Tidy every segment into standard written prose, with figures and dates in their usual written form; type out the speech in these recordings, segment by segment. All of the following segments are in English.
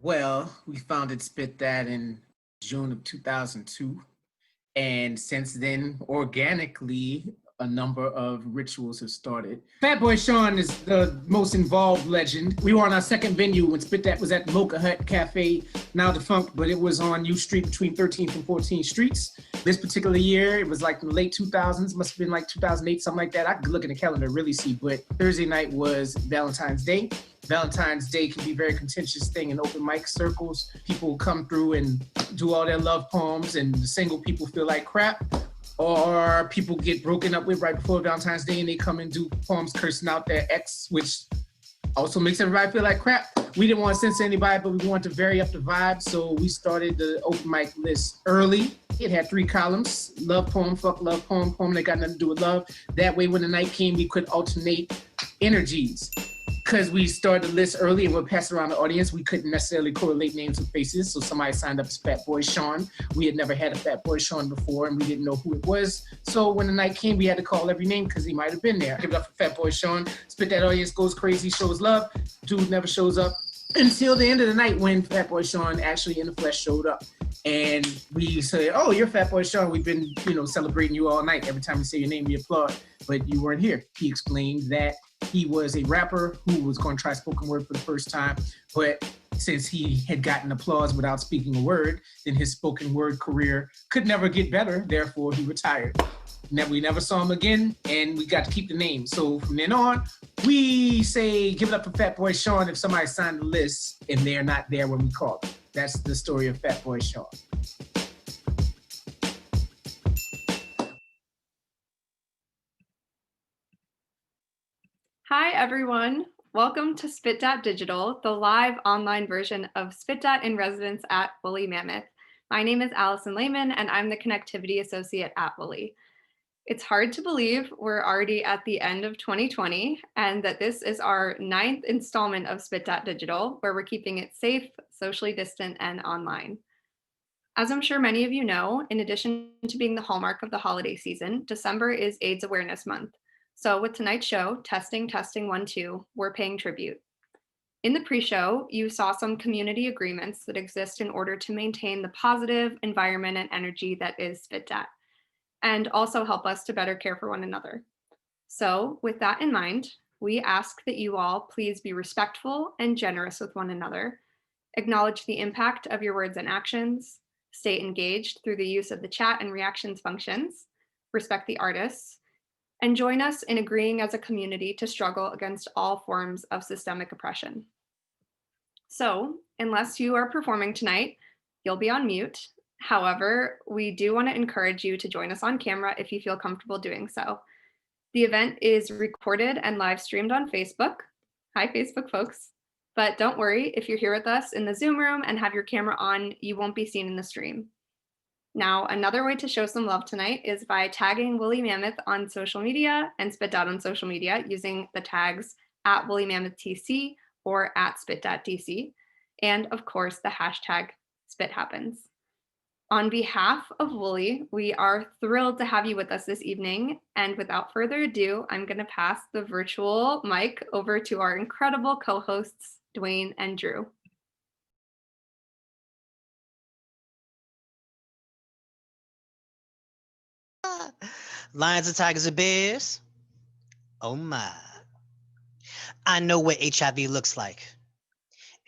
Well, we founded Spit That in June of 2002. And since then, organically, a number of rituals have started. Fat Boy Sean is the most involved legend. We were on our second venue when Spit That was at Mocha Hut Cafe, now defunct, but it was on U Street between 13th and 14th Streets. This particular year, it was like in the late 2000s, must have been like 2008, something like that. I could look at the calendar, really see, but Thursday night was Valentine's Day. Valentine's Day can be a very contentious thing in open mic circles. People come through and do all their love poems, and the single people feel like crap. Or people get broken up with right before Valentine's Day and they come and do poems cursing out their ex, which also makes everybody feel like crap. We didn't want to censor anybody, but we wanted to vary up the vibe. So we started the open mic list early. It had 3 columns: love poem, fuck love poem, poem that got nothing to do with love. That way, when the night came, we could alternate energies. Because we started the list early and we're passing around the audience, we couldn't necessarily correlate names with faces. So somebody signed up as Fat Boy Sean. We had never had a Fat Boy Sean before and we didn't know who it was. So when the night came, we had to call every name because he might have been there. Give it up for Fat Boy Sean. Spit That audience goes crazy, shows love. Dude never shows up until the end of the night when Fat Boy Sean actually in the flesh showed up. And we say, oh, you're Fat Boy Sean. We've been, celebrating you all night. Every time we say your name, we applaud, but you weren't here. He explained that he was a rapper who was going to try spoken word for the first time, but since he had gotten applause without speaking a word, then his spoken word career could never get better. Therefore, he retired. We never saw him again, and we got to keep the name. So from then on, we say, give it up for Fat Boy Sean if somebody signed the list and they're not there when we call them. That's the story of Fat Boy Sean. Hi, everyone. Welcome to Spit Dat Digital, the live online version of Spit Dat in residence at Woolly Mammoth. My name is Allison Lehman, and I'm the Connectivity Associate at Woolly. It's hard to believe we're already at the end of 2020 and that this is our 9th installment of Spit Dat Digital, where we're keeping it safe, socially distant, and online. As I'm sure many of you know, in addition to being the hallmark of the holiday season, December is AIDS Awareness Month. So with tonight's show, Testing, 1, 2, we're paying tribute. In the pre-show, you saw some community agreements that exist in order to maintain the positive environment and energy that is Spit Dat, and also help us to better care for one another. So with that in mind, we ask that you all please be respectful and generous with one another, acknowledge the impact of your words and actions, stay engaged through the use of the chat and reactions functions, respect the artists, and join us in agreeing as a community to struggle against all forms of systemic oppression. So, unless you are performing tonight, you'll be on mute. However, we do want to encourage you to join us on camera if you feel comfortable doing so. The event is recorded and live streamed on Facebook. Hi, Facebook folks. But don't worry, if you're here with us in the Zoom room and have your camera on, you won't be seen in the stream. Now, another way to show some love tonight is by tagging Woolly Mammoth on social media and Spit Dat on social media using the tags at Woolly Mammoth TC or at SpitDatDC, and of course the hashtag SpitHappens. On behalf of Woolly, we are thrilled to have you with us this evening, and without further ado, I'm going to pass the virtual mic over to our incredible co-hosts, Dwayne and Drew. Lions and tigers and bears. Oh my. I know what HIV looks like.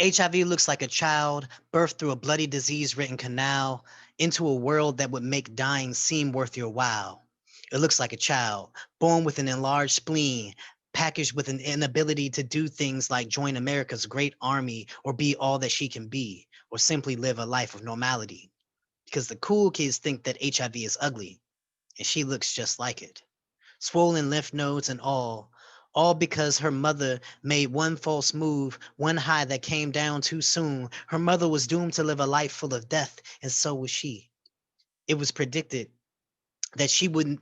HIV looks like a child birthed through a bloody disease-ridden canal into a world that would make dying seem worth your while. It looks like a child born with an enlarged spleen, packaged with an inability to do things like join America's great army or be all that she can be, or simply live a life of normality. Because the cool kids think that HIV is ugly, and she looks just like it. Swollen lymph nodes and all because her mother made one false move, one high that came down too soon. Her mother was doomed to live a life full of death, and so was she. It was predicted that she would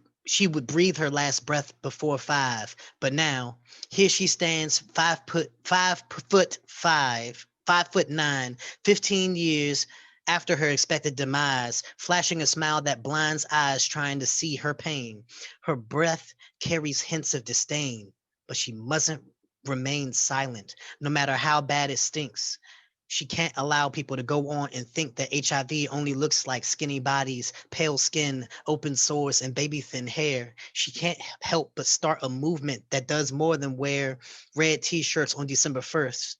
breathe her last breath before 5, but now here she stands 5'9", 15 years after her expected demise, flashing a smile that blinds eyes trying to see her pain. Her breath carries hints of disdain, but she mustn't remain silent, no matter how bad it stinks. She can't allow people to go on and think that HIV only looks like skinny bodies, pale skin, open sores, and baby thin hair. She can't help but start a movement that does more than wear red t-shirts on December 1st.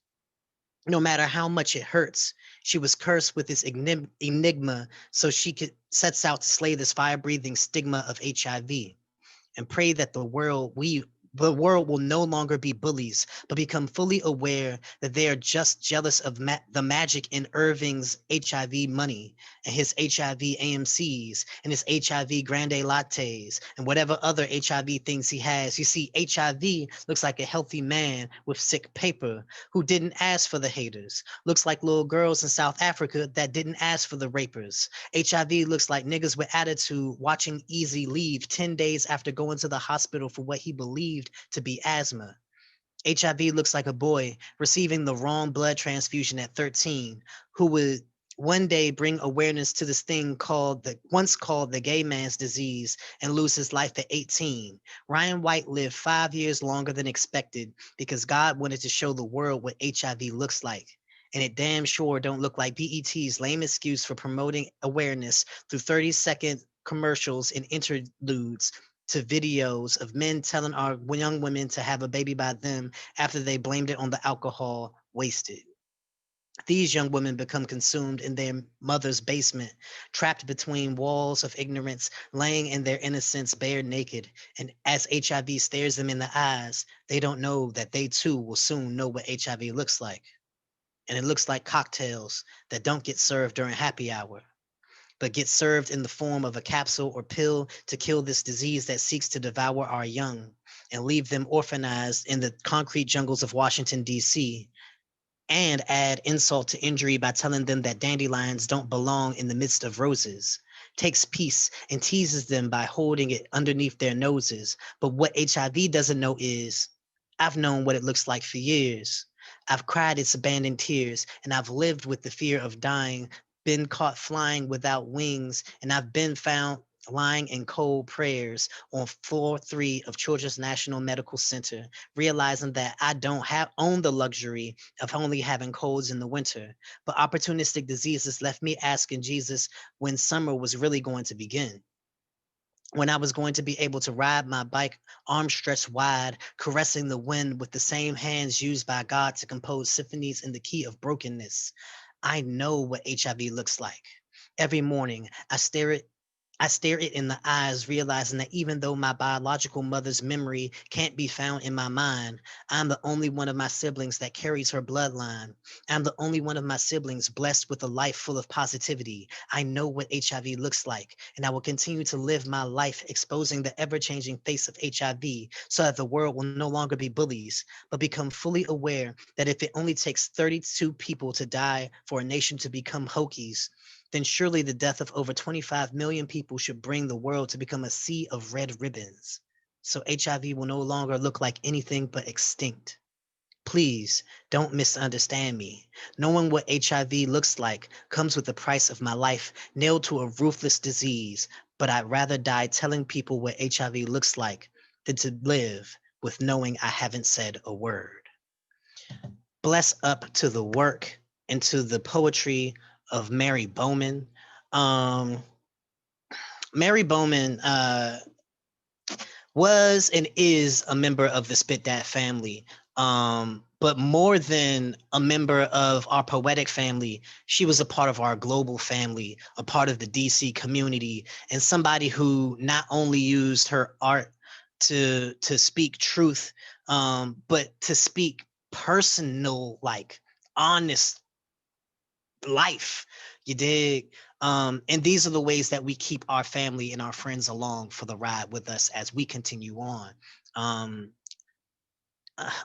No matter how much it hurts, she was cursed with this enigma, so she sets out to slay this fire-breathing stigma of HIV and pray that the world will no longer be bullies, but become fully aware that they are just jealous of the magic in Irving's HIV money and his HIV AMCs and his HIV grande lattes and whatever other HIV things he has. You see, HIV looks like a healthy man with sick paper who didn't ask for the haters. Looks like little girls in South Africa that didn't ask for the rapers. HIV looks like niggas with attitude watching Easy leave 10 days after going to the hospital for what he believed to be asthma. HIV looks like a boy receiving the wrong blood transfusion at 13 who would one day bring awareness to this thing once called the gay man's disease and lose his life at 18. Ryan White lived 5 years longer than expected because God wanted to show the world what HIV looks like. And it damn sure don't look like BET's lame excuse for promoting awareness through 30-second commercials and interludes to videos of men telling our young women to have a baby by them after they blamed it on the alcohol wasted. These young women become consumed in their mother's basement, trapped between walls of ignorance, laying in their innocence bare naked. And as HIV stares them in the eyes, they don't know that they too will soon know what HIV looks like. And it looks like cocktails that don't get served during happy hour, but get served in the form of a capsule or pill to kill this disease that seeks to devour our young and leave them orphanized in the concrete jungles of Washington, D.C., and add insult to injury by telling them that dandelions don't belong in the midst of roses, takes peace and teases them by holding it underneath their noses. But what HIV doesn't know is, I've known what it looks like for years. I've cried its abandoned tears, and I've lived with the fear of dying, been caught flying without wings, and I've been found lying in cold prayers on floor 3 of Children's National Medical Center, realizing that I don't own the luxury of only having colds in the winter, but opportunistic diseases left me asking Jesus when summer was really going to begin. When I was going to be able to ride my bike, arms stretched wide, caressing the wind with the same hands used by God to compose symphonies in the key of brokenness. I know what HIV looks like. Every morning, I stare it in the eyes, realizing that even though my biological mother's memory can't be found in my mind, I'm the only one of my siblings that carries her bloodline. I'm the only one of my siblings blessed with a life full of positivity. I know what HIV looks like, and I will continue to live my life exposing the ever-changing face of HIV so that the world will no longer be bullies, but become fully aware that if it only takes 32 people to die for a nation to become Hokies, then surely the death of over 25 million people should bring the world to become a sea of red ribbons. So HIV will no longer look like anything but extinct. Please don't misunderstand me. Knowing what HIV looks like comes with the price of my life nailed to a ruthless disease, but I'd rather die telling people what HIV looks like than to live with knowing I haven't said a word. Bless up to the work and to the poetry of Mary Bowman. Mary Bowman was and is a member of the Spit Dat family. But more than a member of our poetic family, she was a part of our global family, a part of the DC community, and somebody who not only used her art to speak truth, but to speak personal, like honest life. You dig? And these are the ways that we keep our family and our friends along for the ride with us as we continue on.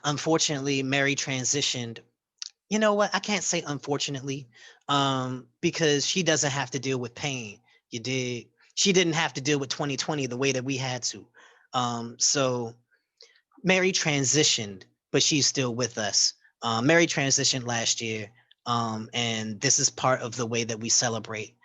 Unfortunately, Mary transitioned. You know what? I can't say unfortunately, because she doesn't have to deal with pain. You dig? She didn't have to deal with 2020 the way that we had to. So Mary transitioned, but she's still with us. Mary transitioned last year, and this is part of the way that we celebrate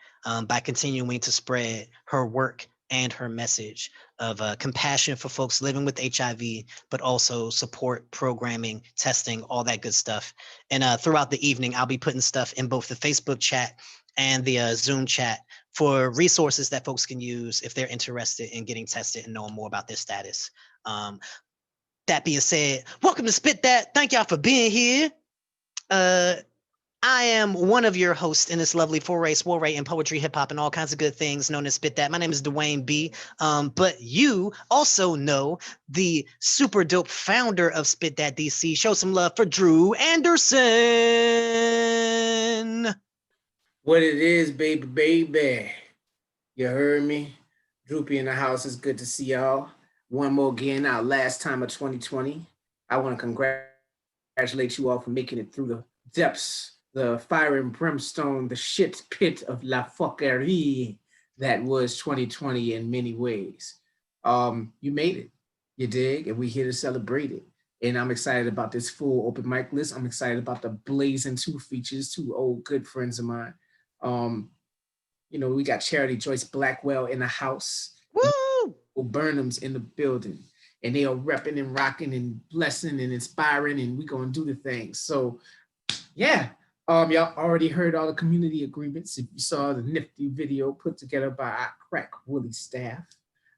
by continuing to spread her work and her message of compassion for folks living with HIV, but also support programming, testing, all that good stuff. And throughout the evening, I'll be putting stuff in both the Facebook chat and the Zoom chat for resources that folks can use if they're interested in getting tested and knowing more about their status. That being said, welcome to Spit That. Thank y'all for being here. I am one of your hosts in this lovely foray, soiree, and poetry, hip hop, and all kinds of good things known as Spit That. My name is Dwayne B. But you also know the super dope founder of Spit That DC. Show some love for Drew Anderson. What it is, baby. You heard me? Droopy in the house. It's good to see y'all. One more again, our last time of 2020. I want to congratulate you all for making it through the depths, the fire and brimstone, the shit pit of la fuckerie that was 2020 in many ways. You made it, you dig, and we're here to celebrate it. And I'm excited about this full open mic list. I'm excited about the Blazing 2 features, 2 old good friends of mine. You know, we got Charity Joyce Blackwell in the house. Woo! Burnems in the building. And they are repping and rocking and blessing and inspiring, and we're gonna do the thing. So yeah, y'all already heard all the community agreements. If you saw the nifty video put together by our crack Willie staff,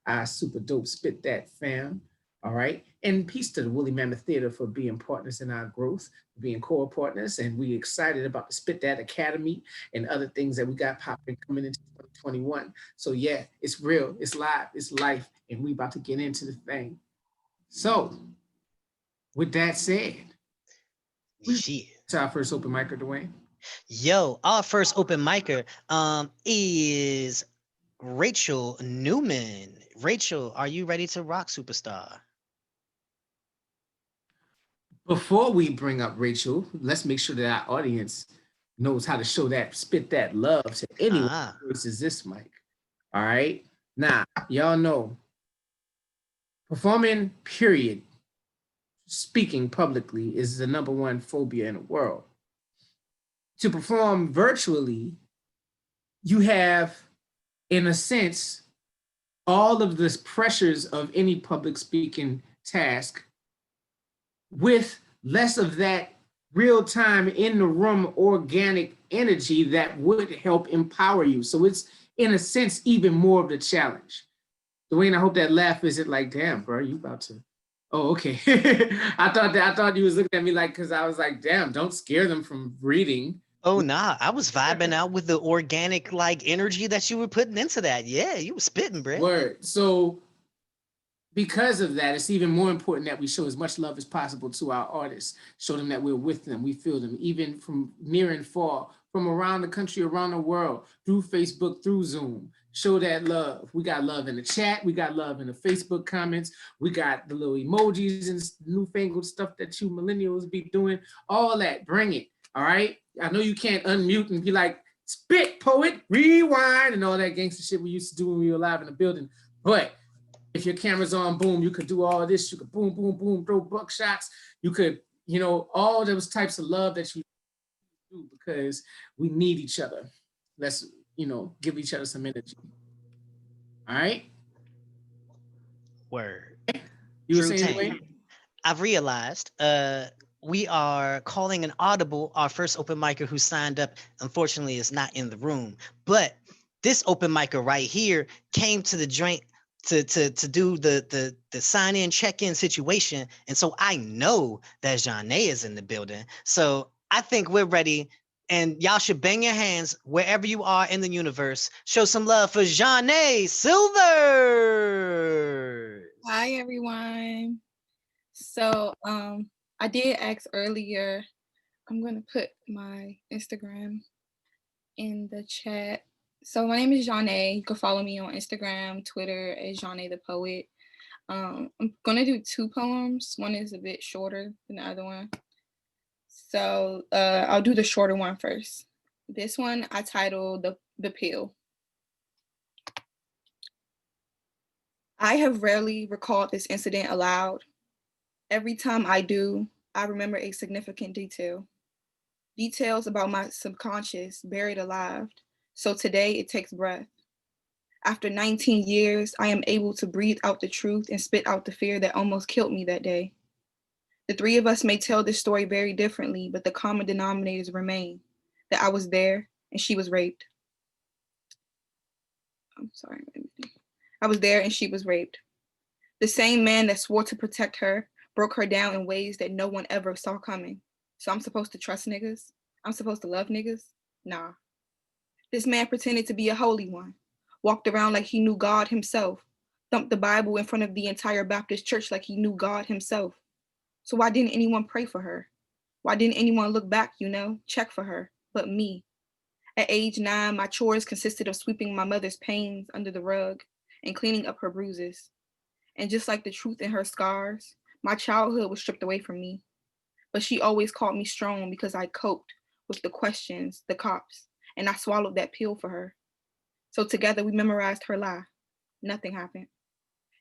our super dope Spit That fam. All right. And peace to the Woolly Mammoth Theater for being partners in our growth, being core partners. And we're excited about the Spit That Academy and other things that we got popping coming into 2021. So yeah, it's real, it's live, it's life, and we about to get into the thing. So with that said, it's our first open micer, Dwayne. Yo, our first open micer is Rachel Newman. Rachel, are you ready to rock, superstar? Before we bring up Rachel, let's make sure that our audience knows how to show that, spit that love to anyone who uses this mic. All right. Now, y'all know performing, period, speaking publicly is the #1 phobia in the world. To perform virtually, you have, in a sense, all of the pressures of any public speaking task with less of that real time in the room organic energy that would help empower you. So it's, in a sense, even more of the challenge. Dwayne, I hope that laugh isn't like, damn, bro, you about to, oh, okay. I thought you was looking at me like, because I was like, damn, don't scare them from reading. Oh, nah, I was vibing out with the organic like energy that you were putting into that. Yeah, you were spitting, bro. Word. So because of that, it's even more important that we show as much love as possible to our artists. Show them that we're with them, we feel them, even from near and far, from around the country, around the world, through Facebook, through Zoom. Show that love. We got love in the chat. We got love in the Facebook comments. We got the little emojis and newfangled stuff that you millennials be doing. All that, bring it, all right? I know you can't unmute and be like, spit, poet, rewind, and all that gangster shit we used to do when we were live in the building. But if your camera's on, boom, you could do all this. You could boom, boom, boom, throw buckshots. You could, you know, all those types of love that you do because we need each other. Let's, you know, give each other some energy. All right? Word. You were saying, Dwayne? I've realized we are calling an audible our first open micer who signed up. Unfortunately, is not in the room. But this open micer right here came to the joint to do the sign in, check in situation. And so I know that Janae is in the building. So I think we're ready. And y'all should bang your hands wherever you are in the universe. Show some love for Janae Silver. Hi, everyone. So I did ask earlier. I'm going to put my Instagram in the chat. So my name is Janae. You can follow me on Instagram, Twitter as Janae the Poet. I'm going to do 2 poems. One is a bit shorter than the other one. So I'll do the shorter one first. This one I titled The Pill. I have rarely recalled this incident aloud. Every time I do, I remember a significant detail. Details about my subconscious buried alive. So today it takes breath. After 19 years, I am able to breathe out the truth and spit out the fear that almost killed me that day. The three of us may tell this story very differently, but the common denominators remain, that I was there and she was raped. I'm sorry. I was there and she was raped. The same man that swore to protect her broke her down in ways that no one ever saw coming. So I'm supposed to trust niggas? I'm supposed to love niggas? Nah. This man pretended to be a holy one, walked around like he knew God himself, thumped the Bible in front of the entire Baptist church like he knew God himself. So why didn't anyone pray for her? Why didn't anyone look back, check for her, but me? At age 9, my chores consisted of sweeping my mother's pains under the rug and cleaning up her bruises. And just like the truth in her scars, my childhood was stripped away from me. But she always called me strong because I coped with the questions, the cops, and I swallowed that pill for her. So together we memorized her lie. Nothing happened.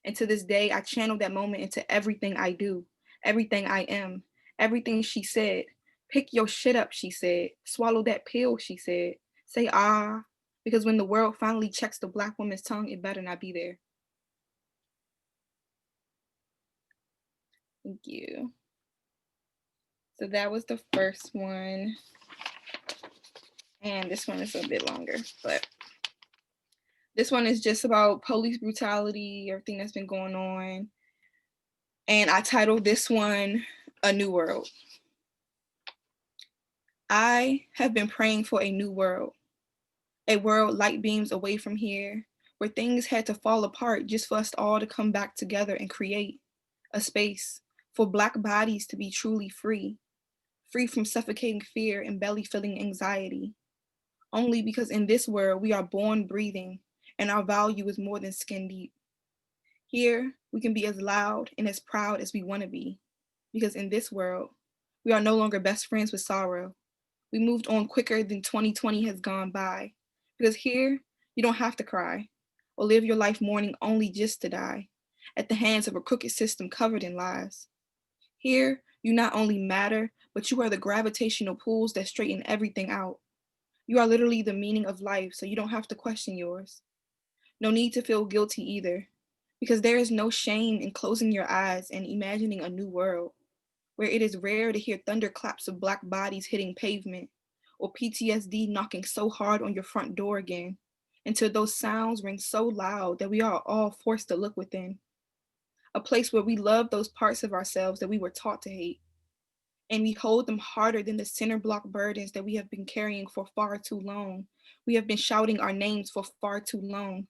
And to this day, I channel that moment into everything I do, everything I am, everything she said. Pick your shit up, she said. Swallow that pill, she said. Say ah, because when the world finally checks the Black woman's tongue, it better not be there. Thank you. So that was the first one. And this one is a bit longer, but this one is just about police brutality, everything that's been going on. And I titled this one, A New World. I have been praying for a new world, a world light beams away from here, where things had to fall apart just for us all to come back together and create a space for Black bodies to be truly free, free from suffocating fear and belly-filling anxiety. Only because in this world we are born breathing and our value is more than skin deep. Here, we can be as loud and as proud as we want to be, because in this world, we are no longer best friends with sorrow. We moved on quicker than 2020 has gone by, because here, you don't have to cry or live your life mourning only just to die at the hands of a crooked system covered in lies. Here, you not only matter, but you are the gravitational pulls that straighten everything out. You are literally the meaning of life, so you don't have to question yours. No need to feel guilty either, because there is no shame in closing your eyes and imagining a new world where it is rare to hear thunderclaps of Black bodies hitting pavement or PTSD knocking so hard on your front door again until those sounds ring so loud that we are all forced to look within. A place where we love those parts of ourselves that we were taught to hate, and we hold them harder than the center block burdens that we have been carrying for far too long. We have been shouting our names for far too long,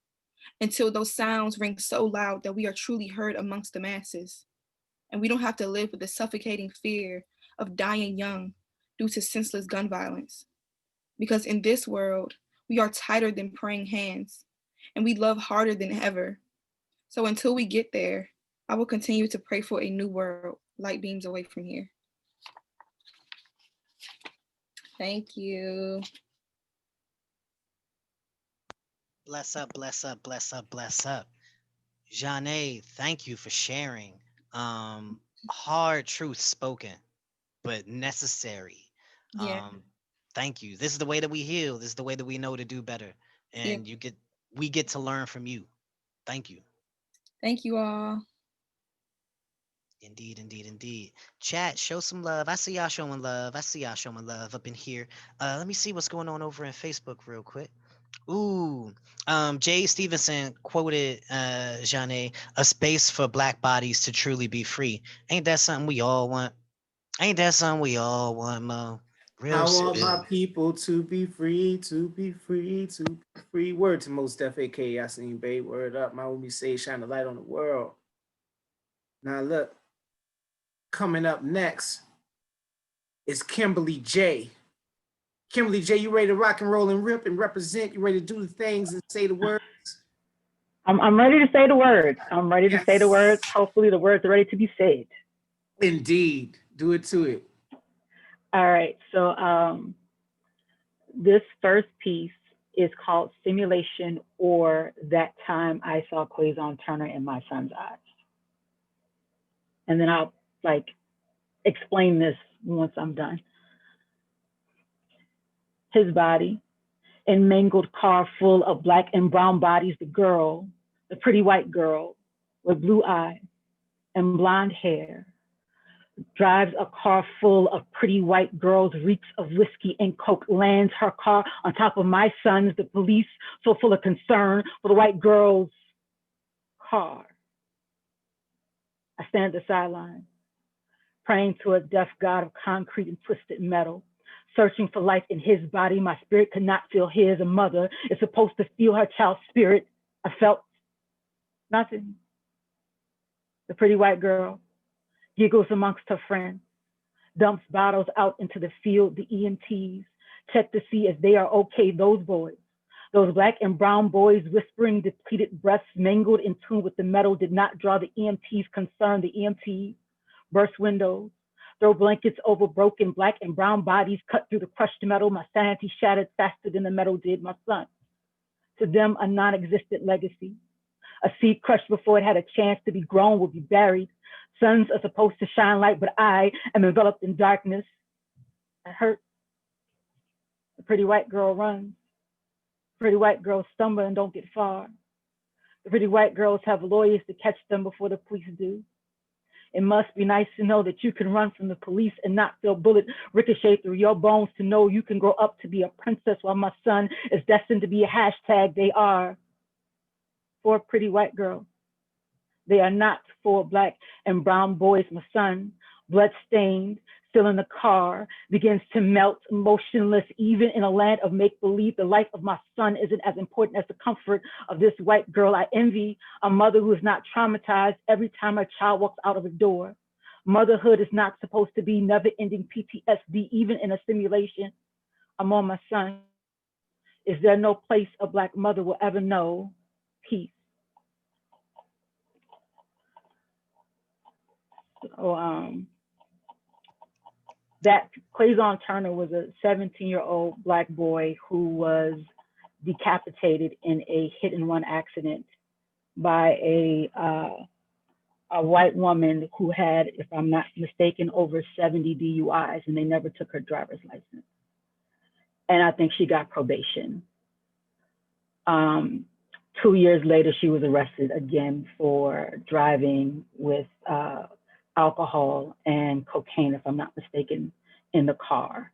until those sounds ring so loud that we are truly heard amongst the masses. And we don't have to live with the suffocating fear of dying young due to senseless gun violence. Because in this world, we are tighter than praying hands, and we love harder than ever. So until we get there, I will continue to pray for a new world, light beams away from here. Thank you. Bless up, bless up, bless up, bless up. Janae, thank you for sharing. Hard truth spoken, but necessary. Yeah. Thank you. This is the way that we heal. This is the way that we know to do better. And we get to learn from you. Thank you. Thank you all. Indeed, indeed, indeed. Chat, show some love. I see y'all showing love. I see y'all showing love up in here. Let me see what's going on over in Facebook real quick. Ooh, Jay Stevenson quoted Janae, a space for Black bodies to truly be free. Ain't that something we all want? Ain't that something we all want, Mo? I Real want my spill. people to be free, to be free, to be free. Word to Most Def, aka I seen Bay. Word up. My homie say shine the light on the world. Now look, coming up next is Kimberly J. Kimberly J, you ready to rock and roll and rip and represent? You ready to do the things and say the words? I'm ready to say the words. I'm ready to say the words. Yes. Hopefully the words are ready to be said. Indeed. Do it to it. All right. So this first piece is called Simulation, or That Time I Saw Quazon Turner in My Son's Eyes. And then I'll explain this once I'm done. His body, and mangled car full of Black and brown bodies, the girl, the pretty white girl with blue eyes and blonde hair, drives a car full of pretty white girls, reeks of whiskey and coke, lands her car on top of my son's, the police so full of concern for the white girl's car. I stand at the sideline, praying to a deaf god of concrete and twisted metal, searching for life in his body. My spirit could not feel his. A mother is supposed to feel her child's spirit. I felt nothing. The pretty white girl giggles amongst her friends, dumps bottles out into the field. The EMTs check to see if they are okay. Those boys, those Black and brown boys, whispering depleted breaths, mangled in tune with the metal, did not draw the EMTs' concern. The EMTs burst windows, throw blankets over broken Black and brown bodies, cut through the crushed metal. My sanity shattered faster than the metal did. My son, to them, a non-existent legacy. A seed crushed before it had a chance to be grown will be buried. Suns are supposed to shine light, but I am enveloped in darkness. I hurt. The pretty white girl runs. Pretty white girls stumble and don't get far. The pretty white girls have lawyers to catch them before the police do. It must be nice to know that you can run from the police and not feel bullet ricochet through your bones, to know you can grow up to be a princess while my son is destined to be a hashtag. They are for pretty white girls. They are not for Black and brown boys. My son, blood-stained, still in the car, begins to melt, motionless. Even in a land of make-believe, the life of my son isn't as important as the comfort of this white girl. I envy a mother who is not traumatized every time her child walks out of a door. Motherhood is not supposed to be never-ending PTSD, even in a simulation. I'm on my son. Is there no place a Black mother will ever know peace? So, that Quazon Turner was a 17-year-old Black boy who was decapitated in a hit-and-run accident by a white woman who had, if I'm not mistaken, over 70 DUIs, and they never took her driver's license. And I think she got probation. 2 years later, she was arrested again for driving with alcohol and cocaine, if I'm not mistaken, in the car.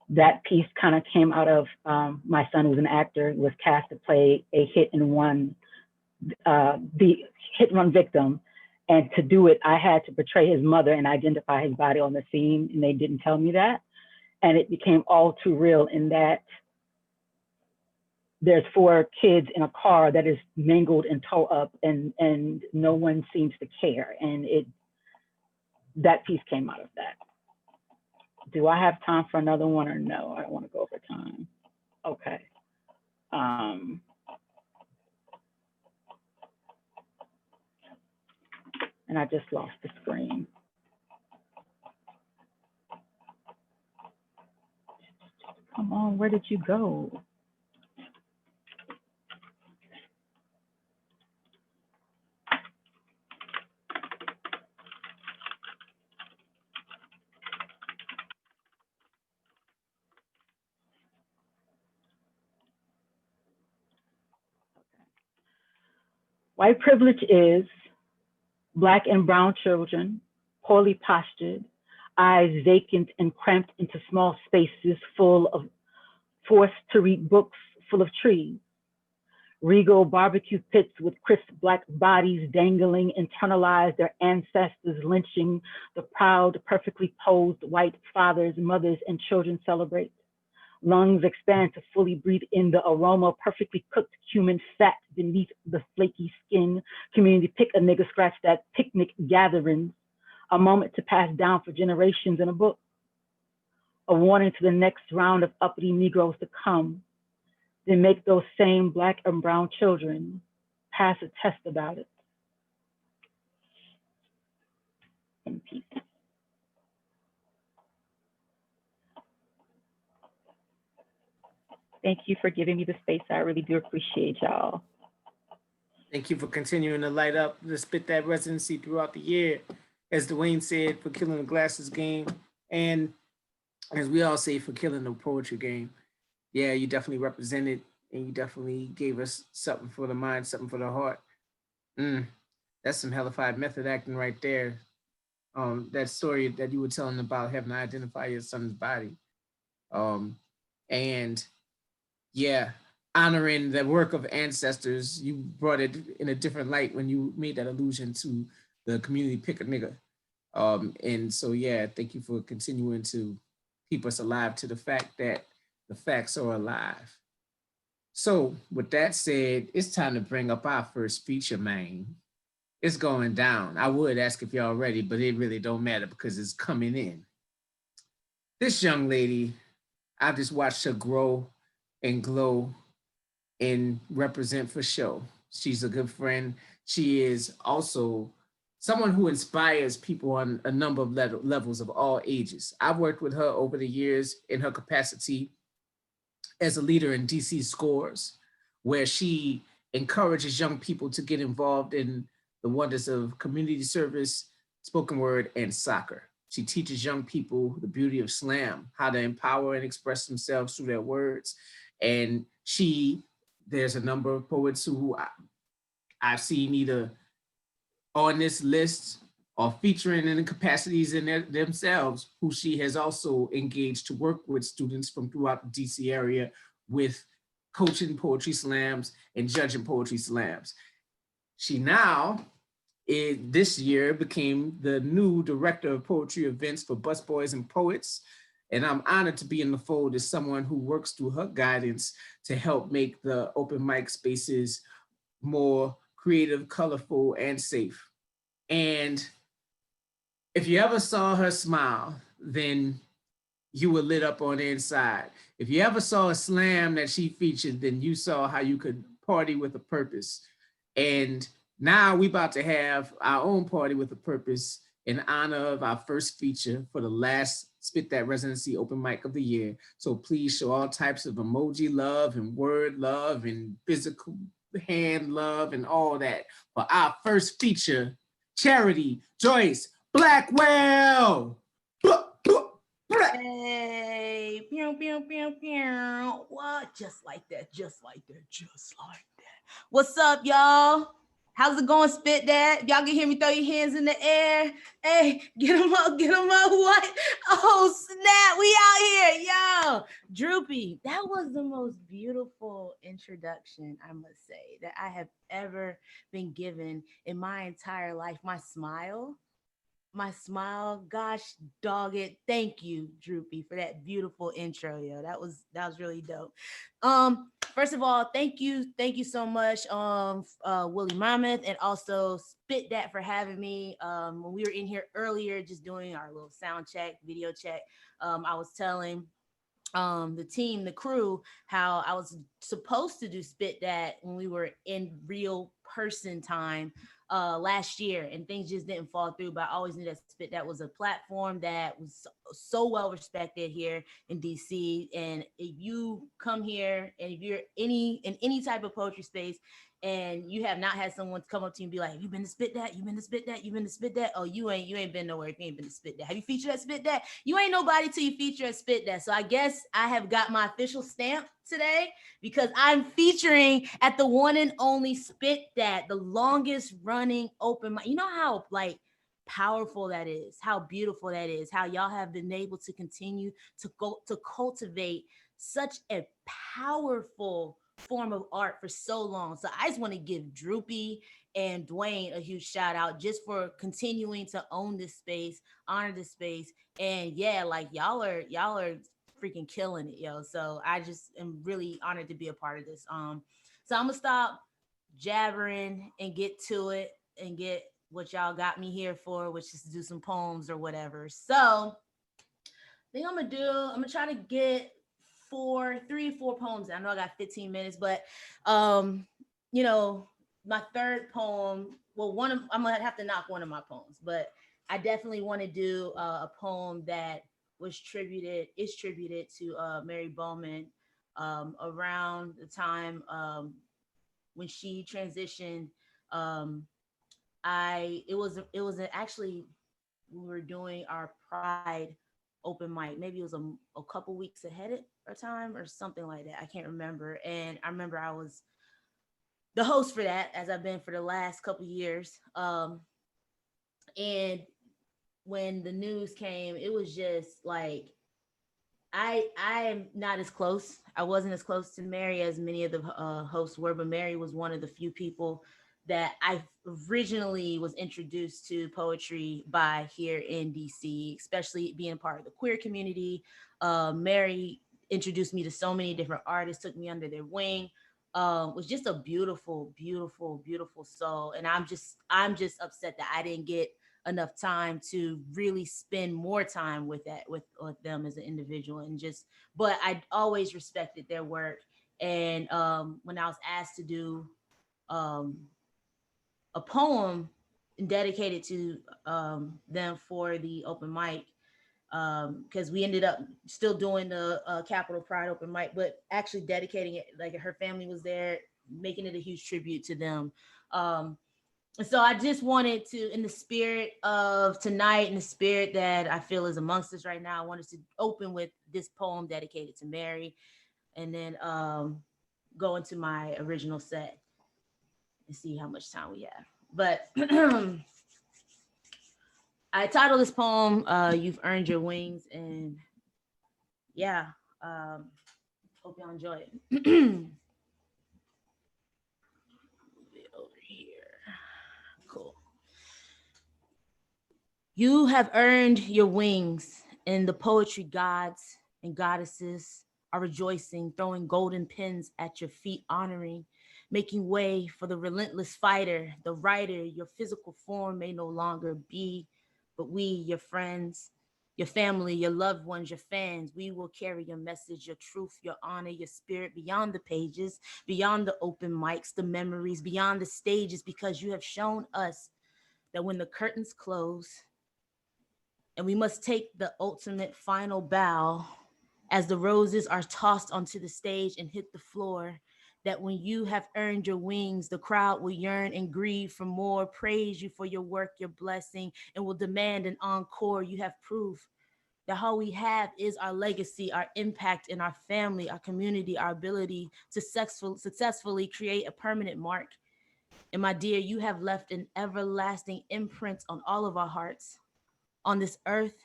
That piece kind of came out of my son, who's an actor, was cast to play a hit-and-run victim. And to do it, I had to portray his mother and identify his body on the scene, and they didn't tell me that. And it became all too real in that there's 4 kids in a car that is mangled and towed up, and no one seems to care. And that piece came out of that. Do I have time for another one or no? I don't want to go over time. Okay. And I just lost the screen. Come on, where did you go? White privilege is Black and brown children, poorly postured, eyes vacant and cramped into small spaces full of forced to read books full of trees. Regal barbecue pits with crisp Black bodies dangling internalize their ancestors lynching. The proud, perfectly posed white fathers, mothers, and children celebrate. Lungs expand to fully breathe in the aroma, perfectly cooked human fat beneath the flaky skin. Community pick a nigga, scratch that, picnic gatherings. A moment to pass down for generations in a book. A warning to the next round of uppity Negroes to come. Then make those same Black and brown children pass a test about it. In peace. Thank you for giving me the space. I really do appreciate y'all. Thank you for continuing to light up the Spit That residency throughout the year. As Dwayne said, for killing the glasses game. And as we all say, for killing the poetry game. Yeah, you definitely represented, and you definitely gave us something for the mind, something for the heart. Mm, that's some hellified method acting right there. That story that you were telling about having to identify your son's body. Um, and yeah, honoring the work of ancestors, you brought it in a different light when you made that allusion to the community pick a nigga. And so, yeah, thank you for continuing to keep us alive to the fact that the facts are alive. So, with that said, it's time to bring up our first feature, man. It's going down. I would ask if y'all ready, but it really don't matter because it's coming in. This young lady, I just watched her grow and glow and represent for show. She's a good friend. She is also someone who inspires people on a number of levels of all ages. I've worked with her over the years in her capacity as a leader in DC Scores, where she encourages young people to get involved in the wonders of community service, spoken word, and soccer. She teaches young people the beauty of slam, how to empower and express themselves through their words. And there's a number of poets who I've seen either on this list or featuring in the capacities in themselves, who she has also engaged to work with students from throughout the DC area with coaching poetry slams and judging poetry slams. She now, this year, became the new director of poetry events for Busboys and Poets. And I'm honored to be in the fold as someone who works through her guidance to help make the open mic spaces more creative, colorful, and safe. And if you ever saw her smile, then you were lit up on the inside. If you ever saw a slam that she featured, then you saw how you could party with a purpose. And now we about to have our own party with a purpose in honor of our first feature for the last Spit That Residency open mic of the year. So please show all types of emoji love and word love and physical hand love and all that for our first feature, Charity Joyce Blackwell. Hey, pew, pew, pew, pew. What? Just like that, just like that, just like that. What's up, y'all? How's it going, Spit That? Y'all can hear me throw your hands in the air. Hey, get them up, get them up. What? Oh, snap. We out here, yo. Droopy, that was the most beautiful introduction, I must say, that I have ever been given in my entire life. My smile, gosh dog it, thank you, Droopy, for that beautiful intro. Yo, that was really dope. First of all, thank you so much, Willie Mammoth, and also Spit That for having me. When we were in here earlier just doing our little sound check, video check, I was telling the team, the crew, how I was supposed to do Spit That when we were in real person time last year, and things just didn't fall through. But I always knew that Spit That was a platform that was so well respected here in DC. And if you come here and if you're in any type of poetry space and you have not had someone come up to you and be like, "You been to Spit That? You been to Spit That? You been to Spit That?" Oh, you ain't been nowhere if you ain't been to Spit That. Have you featured at Spit That? You ain't nobody till you feature at Spit That. So I guess I have got my official stamp today because I'm featuring at the one and only Spit That, the longest running open mic. You know how like powerful that is, how beautiful that is, how y'all have been able to continue to go to cultivate such a powerful form of art for so long. So I just want to give Droopy and Dwayne a huge shout out just for continuing to own this space, honor this space. And yeah, like y'all are freaking killing it, yo. So I just am really honored to be a part of this. So I'm gonna stop jabbering and get to it and get what y'all got me here for, which is to do some poems or whatever. So thing I'm gonna try to get 4 poems. I know I got 15 minutes, but um, you know, my third poem, well, I'm gonna have to knock one of my poems, but I definitely want to do a poem that is tributed to Mary Bowman around the time when she transitioned. Um, actually we were doing our Pride open mic. Maybe it was a couple weeks ahead time or something like that. I can't remember. And I remember I was the host for that, as I've been for the last couple years. And when the news came, it was just like, I am not as close. I wasn't as close to Mary as many of the hosts were, but Mary was one of the few people that I originally was introduced to poetry by here in DC, especially being part of the queer community. Mary introduced me to so many different artists, took me under their wing. Was just a beautiful, beautiful, beautiful soul. And I'm just upset that I didn't get enough time to really spend more time with them as an individual. And just, but I always respected their work. And when I was asked to do a poem dedicated to them for the open mic, because we ended up still doing the Capitol Pride open mic, but actually dedicating it, like her family was there, making it a huge tribute to them. And so I just wanted to, in the spirit of tonight, in the spirit that I feel is amongst us right now, I wanted to open with this poem dedicated to Mary, and then go into my original set and see how much time we have. But I titled this poem, You've Earned Your Wings, and yeah, hope y'all enjoy it. Over here. Cool. You have earned your wings, and the poetry gods and goddesses are rejoicing, throwing golden pins at your feet, honoring, making way for the relentless fighter, the writer. Your physical form may no longer be, but we, your friends, your family, your loved ones, your fans, we will carry your message, your truth, your honor, your spirit beyond the pages, beyond the open mics, the memories, beyond the stages, because you have shown us that when the curtains close and we must take the ultimate final bow as the roses are tossed onto the stage and hit the floor, that when you have earned your wings, the crowd will yearn and grieve for more, praise you for your work, your blessing, and will demand an encore. You have proof that all we have is our legacy, our impact in our family, our community, our ability to successfully create a permanent mark. And my dear, you have left an everlasting imprint on all of our hearts. On this earth,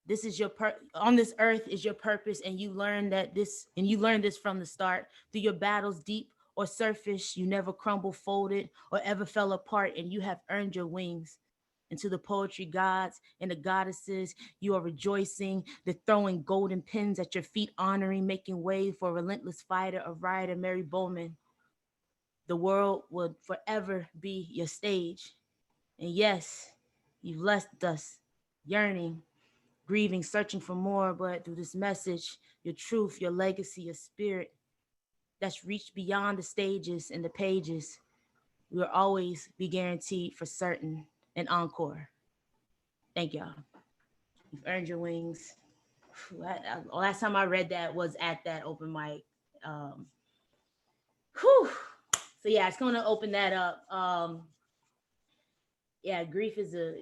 this is your on this earth is your purpose, and you learned this from the start. Through your battles, deep or surface, you never crumbled, folded, or ever fell apart, and you have earned your wings. And to the poetry gods and the goddesses, you are rejoicing. They're throwing golden pins at your feet, honoring, making way for a relentless fighter, a writer, Mary Bowman. The world will forever be your stage. And yes, you've left us yearning, grieving, searching for more, but through this message, your truth, your legacy, your spirit that's reached beyond the stages and the pages, we will always be guaranteed for certain an encore. Thank y'all. You've earned your wings. Last time I read that was at that open mic. So yeah, it's going to open that up. Yeah, grief is a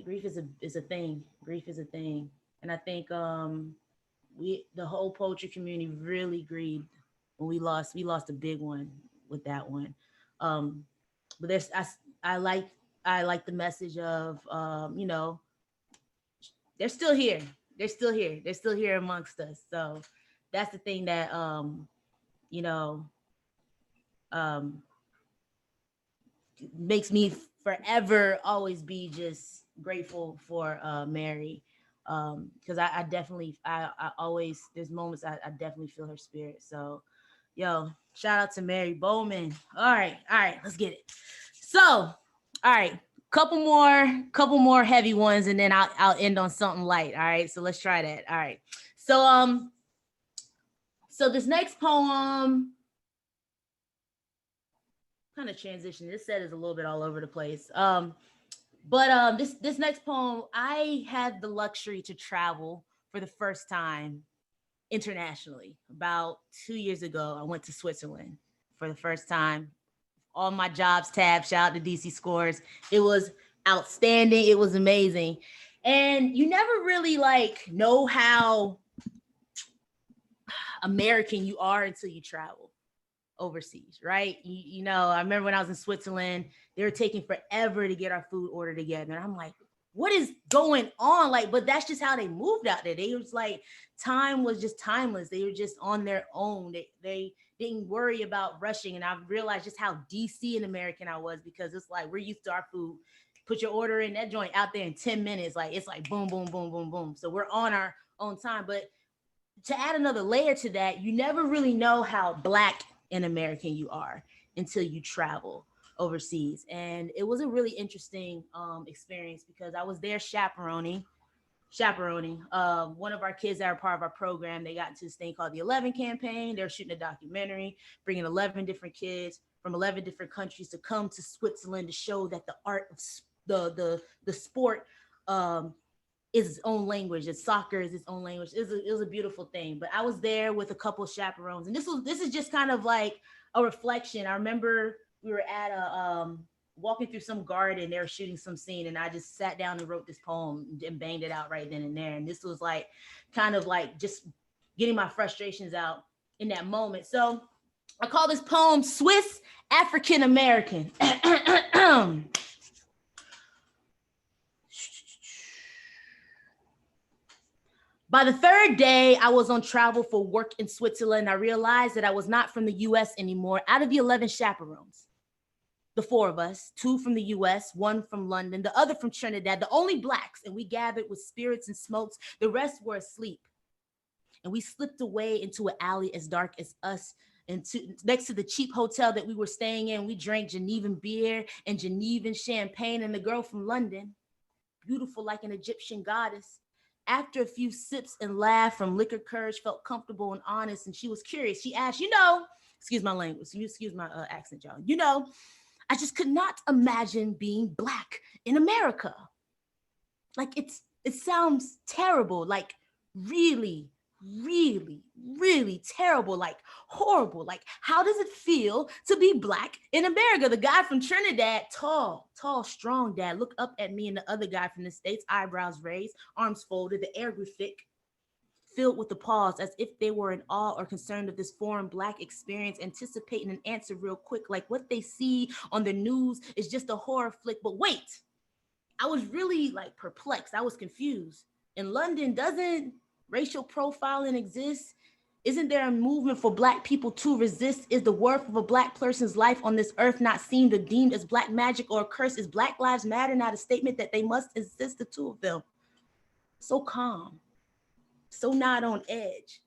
thing. Grief is a thing, and I think the whole poetry community really grieved when we lost a big one with that one. But I like the message of they're still here. They're still here. They're still here amongst us. So that's the thing that makes me forever always be just grateful for Mary, because I definitely I always, there's moments I definitely feel her spirit. So yo, shout out to Mary Bowman. All right, let's get it. So all right, couple more heavy ones, and then I'll end on something light. All right, so let's try that. All right, so this next poem kind of transition. This set is a little bit all over the place. But this next poem, I had the luxury to travel for the first time internationally. About 2 years ago, I went to Switzerland for the first time. All my jobs tab, shout out to DC Scores. It was outstanding. It was amazing. And you never really know how American you are until you travel overseas, right? You know, I remember when I was in Switzerland, they were taking forever to get our food order together. And I'm like, what is going on? Like, but that's just how they moved out there. They was like, time was just timeless. They were just on their own. They didn't worry about rushing. And I realized just how DC and American I was, because it's like, we're used to our food. Put your order in that joint out there in 10 minutes. Like, it's like boom, boom, boom, boom, boom. So we're on our own time. But to add another layer to that, you never really know how Black and American you are until you travel overseas. And it was a really interesting experience, because I was there chaperoning one of our kids that are part of our program. They got into this thing called the 11 campaign. They're shooting a documentary, bringing 11 different kids from 11 different countries to come to Switzerland to show that the art of the sport is its own language. It's soccer is its own language. It was a beautiful thing. But I was there with a couple of chaperones, and this is just kind of like a reflection. I remember we were at a walking through some garden. They were shooting some scene, and I just sat down and wrote this poem and banged it out right then and there. And this was like kind of like just getting my frustrations out in that moment. So I call this poem Swiss African American. By the third day, I was on travel for work in Switzerland. I realized that I was not from the US anymore. Out of the 11 chaperones, the 4 of us, 2 from the US, 1 from London, the other from Trinidad, the only Blacks, and we gathered with spirits and smokes. The rest were asleep. And we slipped away into an alley as dark as us. And next to the cheap hotel that we were staying in, we drank Genevan beer and Genevan champagne. And the girl from London, beautiful like an Egyptian goddess, after a few sips and laugh from liquor courage, felt comfortable and honest. And she was curious. She asked, excuse my language, excuse my accent, y'all. I just could not imagine being Black in America. Like it sounds terrible, like really, really, really terrible, like horrible. Like, how does it feel to be Black in America? The guy from Trinidad, tall, strong dad, looked up at me and the other guy from the States, eyebrows raised, arms folded, the air grew thick, filled with the pause, as if they were in awe or concerned of this foreign Black experience, anticipating an answer real quick, like what they see on the news is just a horror flick. But wait, I was really like perplexed. I was confused. In London, doesn't racial profiling exist? Isn't there a movement for Black people to resist? Is the worth of a Black person's life on this earth not seen or deemed as Black magic or a curse? Is Black Lives Matter not a statement that they must exist, the 2 of them? So calm, so not on edge,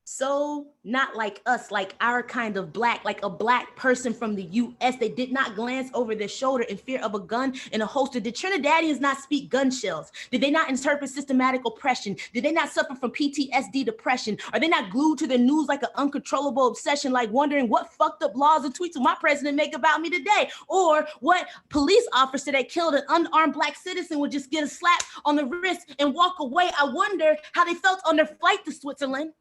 so not like us, like our kind of Black, like a Black person from the US. They did not glance over their shoulder in fear of a gun in a holster. Did Trinidadians not speak gun shells? Did they not interpret systematic oppression? Did they not suffer from PTSD, depression? Are they not glued to the news like an uncontrollable obsession, like wondering what fucked up laws or tweets will my president make about me today? Or what police officer that killed an unarmed Black citizen would just get a slap on the wrist and walk away? I wonder how they felt on their flight to Switzerland.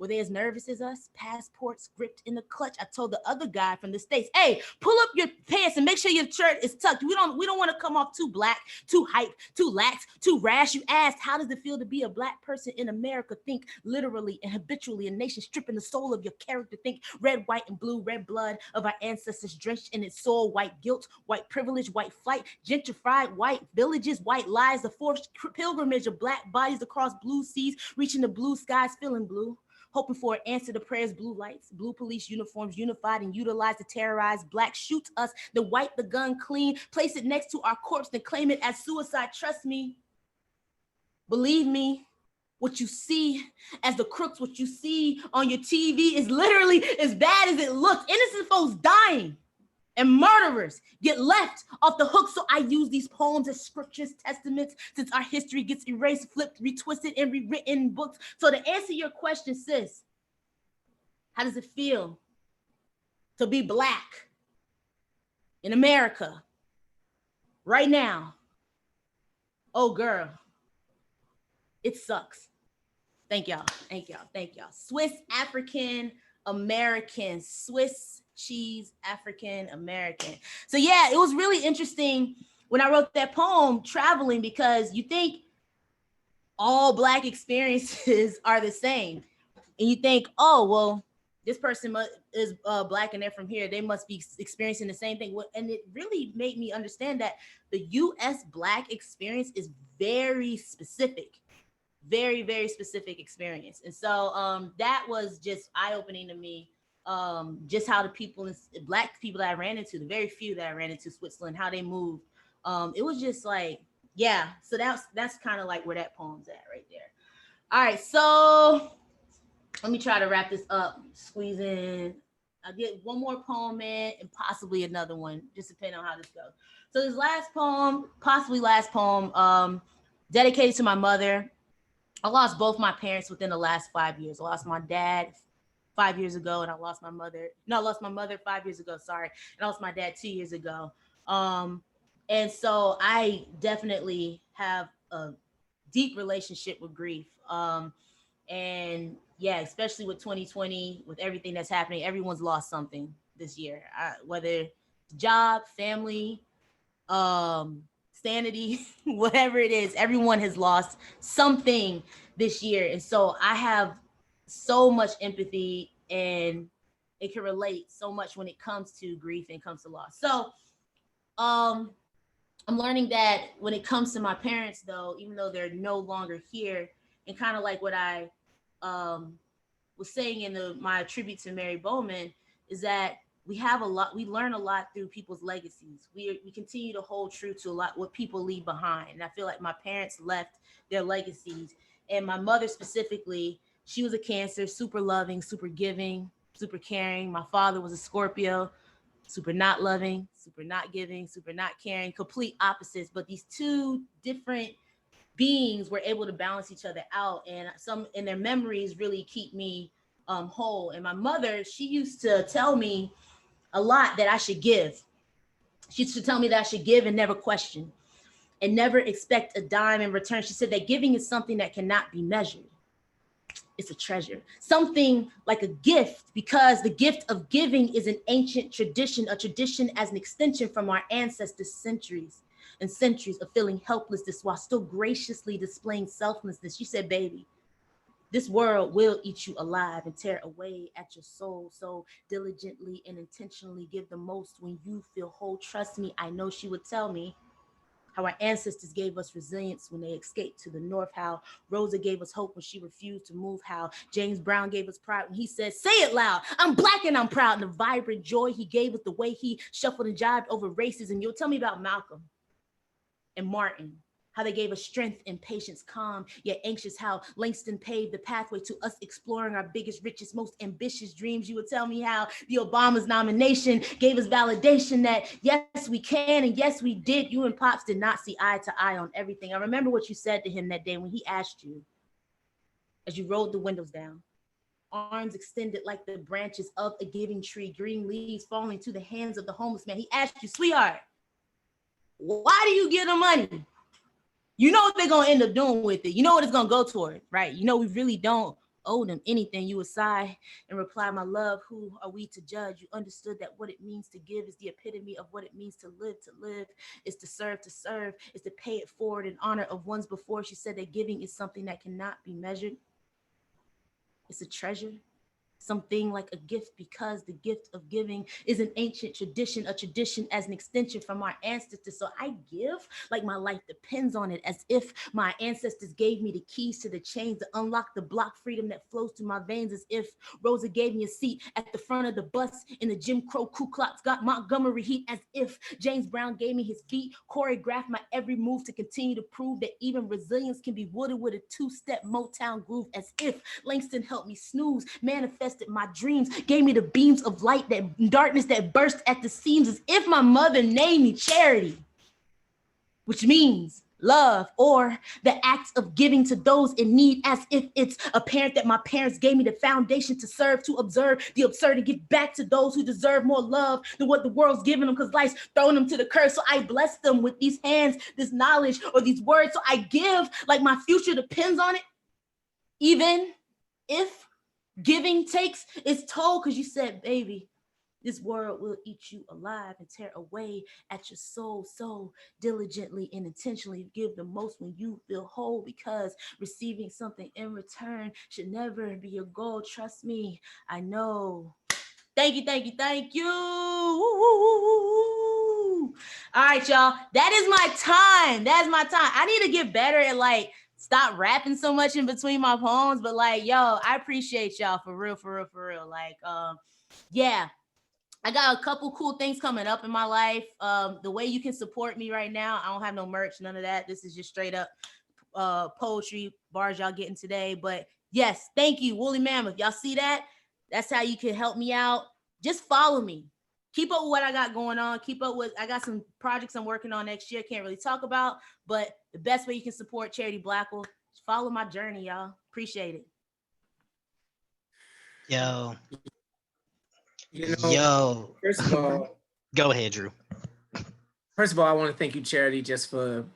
Were they as nervous as us? Passports gripped in the clutch. I told the other guy from the States, hey, pull up your pants and make sure your shirt is tucked. We don't want to come off too Black, too hype, too lax, too rash. You asked, how does it feel to be a Black person in America? Think literally and habitually, a nation stripping the soul of your character. Think red, white, and blue, red blood of our ancestors drenched in its soul. White guilt, white privilege, white flight, gentrified white villages, white lies, the forced pilgrimage of Black bodies across blue seas, reaching the blue skies, feeling blue. Hoping for an answer to prayers, blue lights, blue police uniforms, unified and utilized to terrorize Black. Shoot us, then wipe the gun clean, place it next to our corpse, then claim it as suicide. Trust me, believe me, what you see as the crooks, what you see on your TV is literally as bad as it looks. Innocent folks dying and murderers get left off the hook. So I use these poems as scriptures, testaments, since our history gets erased, flipped, retwisted, and rewritten in books. So to answer your question, sis, how does it feel to be Black in America right now? Oh, girl, it sucks. Thank y'all. Swiss African American, Swiss cheese African American. So yeah, it was really interesting when I wrote that poem, traveling, because you think all Black experiences are the same. and you think, oh, well, this person is Black and they're from here. They must be experiencing the same thing. And it really made me understand that the U.S. Black experience is very specific, very, very specific experience. And so that was just eye-opening to me. Just how the people, Black people that I ran into, the very few that I ran into Switzerland, how they moved. It was just like, yeah. So that's kind of like where that poem's at right there. All right, so let me try to wrap this up. Squeeze in. I'll get one more poem in and possibly another one, just depending on how this goes. So this last poem, possibly last poem, dedicated to my mother. I lost both my parents within the last 5 years. I lost my dad 5 years ago, and I lost my mother. No, I lost my mother 5 years ago, sorry. And I lost my dad 2 years ago. And so I definitely have a deep relationship with grief. And yeah, especially with 2020, with everything that's happening, everyone's lost something this year, whether job, family, sanity, whatever it is, everyone has lost something this year. And so I have so much empathy, and it can relate so much when it comes to grief and comes to loss. So I'm learning that when it comes to my parents, though, even though they're no longer here, and kind of like what I was saying in my tribute to Mary Bowman, is that we learn a lot through people's legacies. We continue to hold true to a lot what people leave behind. And I feel like my parents left their legacies. And my mother specifically, she was a Cancer, super loving, super giving, super caring. My father was a Scorpio, super not loving, super not giving, super not caring, complete opposites. But these two different beings were able to balance each other out, and their memories really keep me whole. And my mother, she used to tell me a lot that I should give. She used to tell me that I should give and never question, and never expect a dime in return. She said that giving is something that cannot be measured. It's a treasure, something like a gift, because the gift of giving is an ancient tradition, a tradition as an extension from our ancestors' centuries and centuries of feeling helplessness while still graciously displaying selflessness. She said, baby, this world will eat you alive and tear away at your soul. So diligently and intentionally give the most when you feel whole. Trust me, I know she would tell me how our ancestors gave us resilience when they escaped to the north, how Rosa gave us hope when she refused to move, how James Brown gave us pride when he said, say it loud, I'm Black and I'm proud, and the vibrant joy he gave us, the way he shuffled and jived over racism. You'll tell me about Malcolm and Martin, how they gave us strength and patience, calm yet anxious, how Langston paved the pathway to us exploring our biggest, richest, most ambitious dreams. You would tell me how the Obama's nomination gave us validation that yes, we can, and yes, we did. You and Pops did not see eye to eye on everything. I remember what you said to him that day when he asked you, as you rolled the windows down, arms extended like the branches of a giving tree, green leaves falling to the hands of the homeless man. He asked you, sweetheart, why do you give them money? You know what they're going to end up doing with it. You know what it's going to go toward, right? You know, we really don't owe them anything. You would sigh and reply, my love, who are we to judge? You understood that what it means to give is the epitome of what it means to live is to serve, is to pay it forward in honor of ones before. She said that giving is something that cannot be measured. It's a treasure, something like a gift, because the gift of giving is an ancient tradition, a tradition as an extension from our ancestors. So I give like my life depends on it, as if my ancestors gave me the keys to the chains to unlock the block freedom that flows through my veins, as if Rosa gave me a seat at the front of the bus in the Jim Crow Ku Klux got Montgomery heat, as if James Brown gave me his feet, choreographed my every move to continue to prove that even resilience can be wooded with a two-step Motown groove, as if Langston helped me snooze, manifested my dreams, gave me the beams of light, that darkness that burst at the seams, as if my mother named me Charity, which means love, or the act of giving to those in need, as if it's apparent that my parents gave me the foundation to serve, to observe the absurd and give back to those who deserve more love than what the world's giving them, because life's throwing them to the curse. So I bless them with these hands, this knowledge, or these words. So I give like my future depends on it, even if giving takes its toll, because you said, baby, This world will eat you alive and tear away at your soul so diligently and intentionally. Give the most when you feel whole, because receiving something in return should never be your goal. Trust me, I know. Thank you, thank you, thank you. All right, y'all. That is my time. That's my time. I need to get better at like stop rapping so much in between my poems, but like, yo, I appreciate y'all for real, for real, for real. Like, yeah. I got a couple cool things coming up in my life. The way you can support me right now, I don't have no merch, none of that. This is just straight up poetry bars y'all getting today. But yes, thank you, Woolly Mammoth. Y'all see that? That's how you can help me out. Just follow me. Keep up with what I got going on. Keep up with, I got some projects I'm working on next year. Can't really talk about, but the best way you can support Charity Blackwell, just follow my journey, y'all. Appreciate it. Yo. You know, Yo. first of all, Go ahead, Drew. First of all, I want to thank you, Charity, just for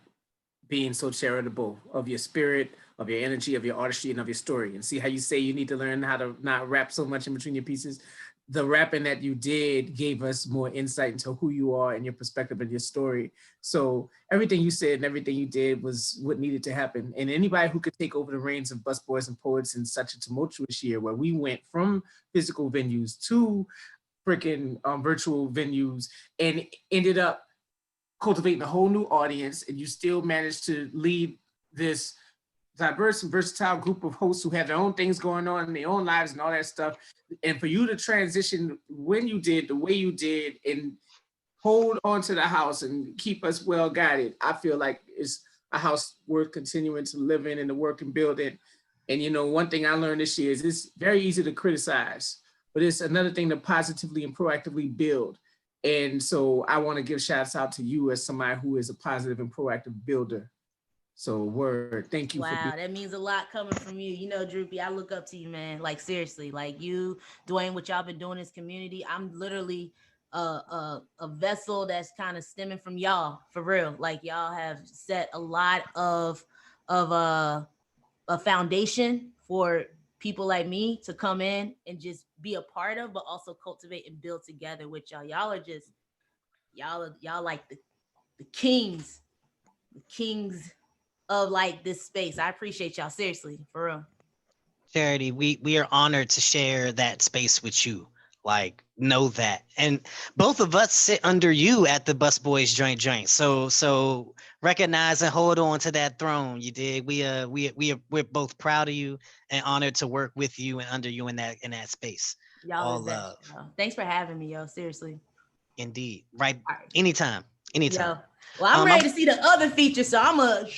being so charitable of your spirit, of your energy, of your artistry, and of your story. And see how you say you need to learn how to not rap so much in between your pieces. The rapping that you did gave us more insight into who you are and your perspective and your story. So everything you said and everything you did was what needed to happen. And anybody who could take over the reins of Busboys and Poets in such a tumultuous year where we went from physical venues to freaking virtual venues and ended up cultivating a whole new audience, and you still managed to lead this diverse and versatile group of hosts who have their own things going on in their own lives and all that stuff. And for you to transition when you did, the way you did, and hold on to the house and keep us well guided, I feel like it's a house worth continuing to live in and to work and build in. And you know, one thing I learned this year is it's very easy to criticize, but it's another thing to positively and proactively build. And so I want to give shouts out to you as somebody who is a positive and proactive builder. So word, thank you. Wow, that means a lot coming from you. You know, Droopy, I look up to you, man. Like seriously, like you, Dwayne, what y'all been doing in this community. I'm literally a vessel that's kind of stemming from y'all, for real. Like y'all have set a lot of a foundation for people like me to come in and just be a part of, but also cultivate and build together with y'all. Y'all are just y'all like the kings of like this space. I appreciate y'all, seriously, for real. Charity, we are honored to share that space with you. Like, know that. And both of us sit under you at the Busboys joint. So recognize and hold on to that throne. You dig? We're both proud of you and honored to work with you and under you in that space. Y'all all the best, love. y'all. Thanks for having me, yo. Seriously. Indeed. Right. Anytime. Yo. Well, I'm ready to see the other features, so I'm gonna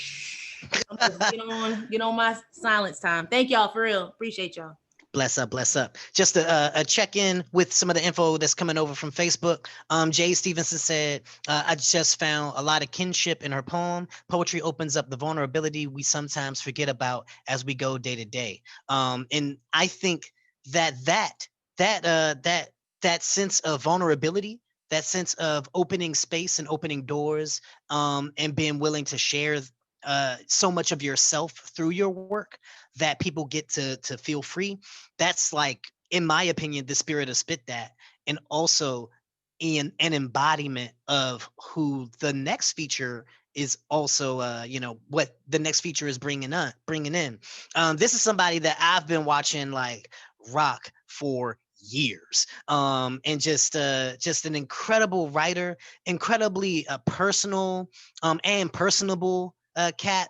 get on my silence time. Thank y'all, for real. Appreciate y'all. Bless up. Just a check-in with some of the info that's coming over from Facebook. Jay Stevenson said, I just found a lot of kinship in her poem. Poetry opens up the vulnerability we sometimes forget about as we go day to day. And I think that sense of vulnerability, that sense of opening space and opening doors, and being willing to share so much of yourself through your work that people get to feel free. That's like, in my opinion, the spirit of Spit That, and also in an embodiment of who the next feature is also, what the next feature is bringing in. This is somebody that I've been watching like rock for years, and just an incredible writer, incredibly personal and personable cat.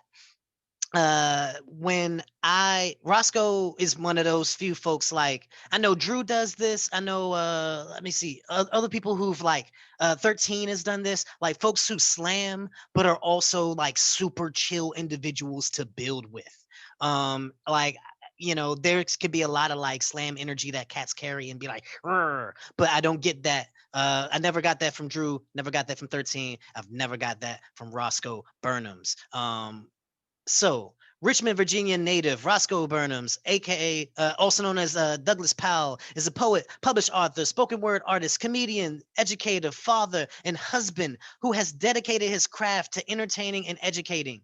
Roscoe is one of those few folks, like, I know Drew does this. I know, let me see, other people who've like, 13 has done this, like folks who slam, but are also like super chill individuals to build with. Like, there could be a lot of like slam energy that cats carry and be like, but I don't get that. I never got that from Drew, never got that from 13. I've never got that from Roscoe Burnems. So, Richmond, Virginia native Roscoe Burnems, aka also known as Douglas Powell, is a poet, published author, spoken word artist, comedian, educator, father, and husband who has dedicated his craft to entertaining and educating.